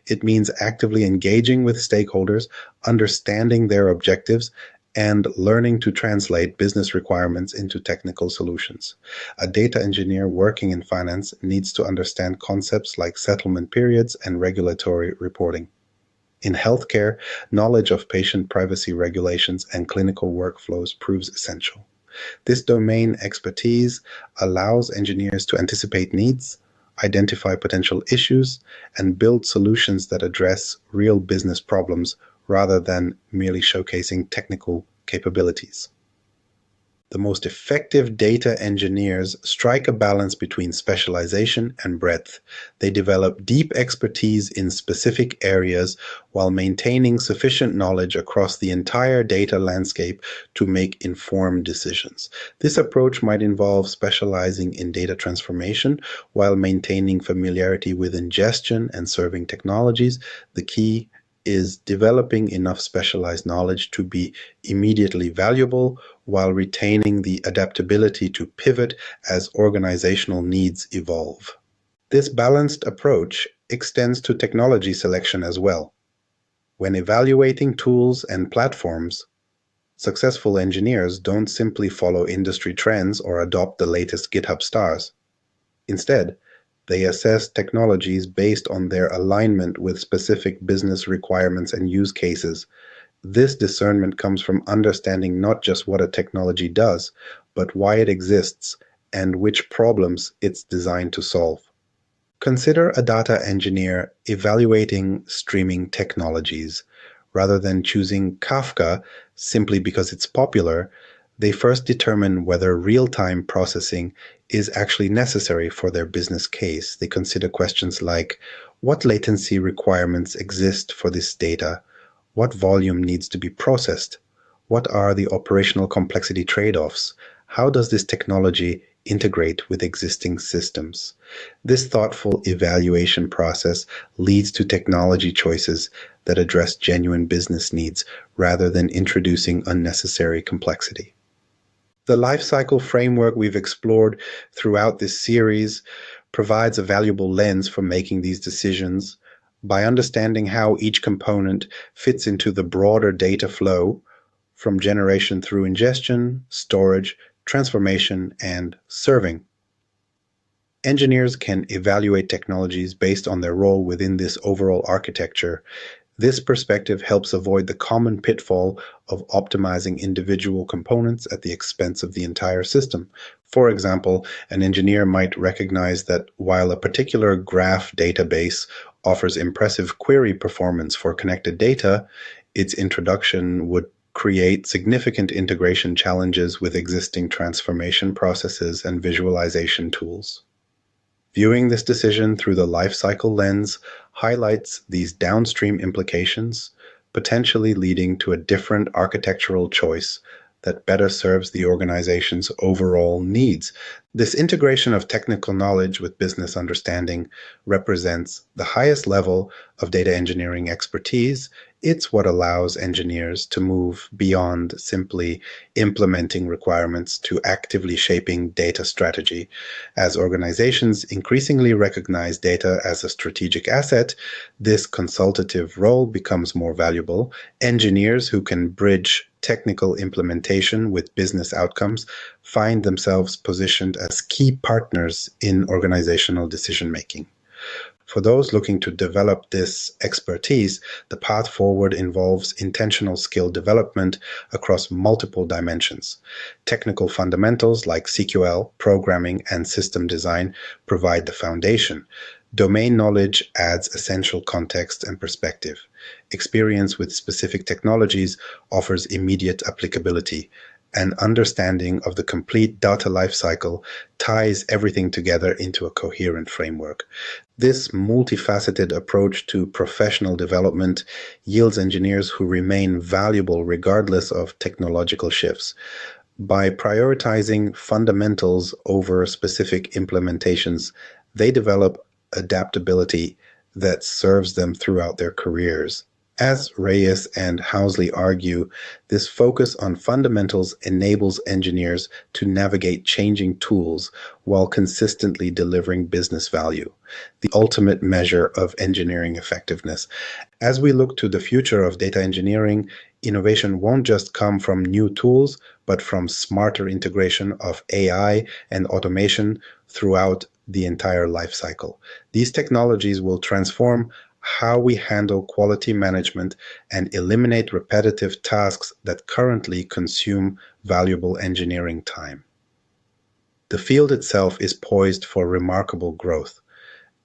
It means actively engaging with stakeholders, understanding their objectives, and learning to translate business requirements into technical solutions. A data engineer working in finance needs to understand concepts like settlement periods and regulatory reporting. In healthcare, knowledge of patient privacy regulations and clinical workflows proves essential. This domain expertise allows engineers to anticipate needs, identify potential issues, and build solutions that address real business problems rather than merely showcasing technical capabilities. The most effective data engineers strike a balance between specialization and breadth. They develop deep expertise in specific areas while maintaining sufficient knowledge across the entire data landscape to make informed decisions. This approach might involve specializing in data transformation while maintaining familiarity with ingestion and serving technologies. The key is developing enough specialized knowledge to be immediately valuable while retaining the adaptability to pivot as organizational needs evolve. This balanced approach extends to technology selection as well. When evaluating tools and platforms, successful engineers don't simply follow industry trends or adopt the latest GitHub stars. Instead, they assess technologies based on their alignment with specific business requirements and use cases. This discernment comes from understanding not just what a technology does, but why it exists and which problems it's designed to solve. Consider a data engineer evaluating streaming technologies. Rather than choosing Kafka simply because it's popular, they first determine whether real-time processing is actually necessary for their business case. They consider questions like, what latency requirements exist for this data? What volume needs to be processed? What are the operational complexity trade-offs? How does this technology integrate with existing systems? This thoughtful evaluation process leads to technology choices that address genuine business needs rather than introducing unnecessary complexity. The lifecycle framework we've explored throughout this series provides a valuable lens for making these decisions. By understanding how each component fits into the broader data flow, from generation through ingestion, storage, transformation, and serving, engineers can evaluate technologies based on their role within this overall architecture. This perspective helps avoid the common pitfall of optimizing individual components at the expense of the entire system. For example, an engineer might recognize that while a particular graph database offers impressive query performance for connected data, its introduction would create significant integration challenges with existing transformation processes and visualization tools. Viewing this decision through the lifecycle lens highlights these downstream implications, potentially leading to a different architectural choice that better serves the organization's overall needs. This integration of technical knowledge with business understanding represents the highest level of data engineering expertise. It's what allows engineers to move beyond simply implementing requirements to actively shaping data strategy. As organizations increasingly recognize data as a strategic asset, this consultative role becomes more valuable. Engineers who can bridge technical implementation with business outcomes find themselves positioned as key partners in organizational decision-making. For those looking to develop this expertise, the path forward involves intentional skill development across multiple dimensions. Technical fundamentals like SQL, programming, and system design provide the foundation. Domain knowledge adds essential context and perspective. Experience with specific technologies offers immediate applicability. An understanding of the complete data lifecycle ties everything together into a coherent framework. This multifaceted approach to professional development yields engineers who remain valuable regardless of technological shifts. By prioritizing fundamentals over specific implementations, they develop adaptability that serves them throughout their careers. As Reyes and Housley argue, this focus on fundamentals enables engineers to navigate changing tools while consistently delivering business value, the ultimate measure of engineering effectiveness. As we look to the future of data engineering, Innovation won't just come from new tools, but from smarter integration of AI and automation throughout the entire life cycle. These technologies will transform how we handle quality management and eliminate repetitive tasks that currently consume valuable engineering time. The field itself is poised for remarkable growth.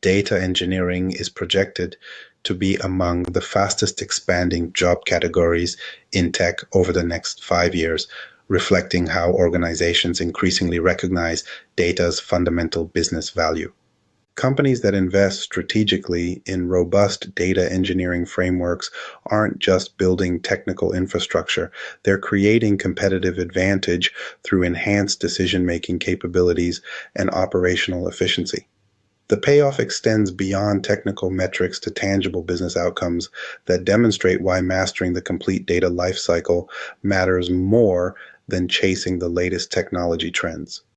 Data engineering is projected to be among the fastest expanding job categories in tech over the next 5 years, reflecting how organizations increasingly recognize data's fundamental business value. Companies that invest strategically in robust data engineering frameworks aren't just building technical infrastructure, they're creating competitive advantage through enhanced decision-making capabilities and operational efficiency. The payoff extends beyond technical metrics to tangible business outcomes that demonstrate why mastering the complete data lifecycle matters more than chasing the latest technology trends.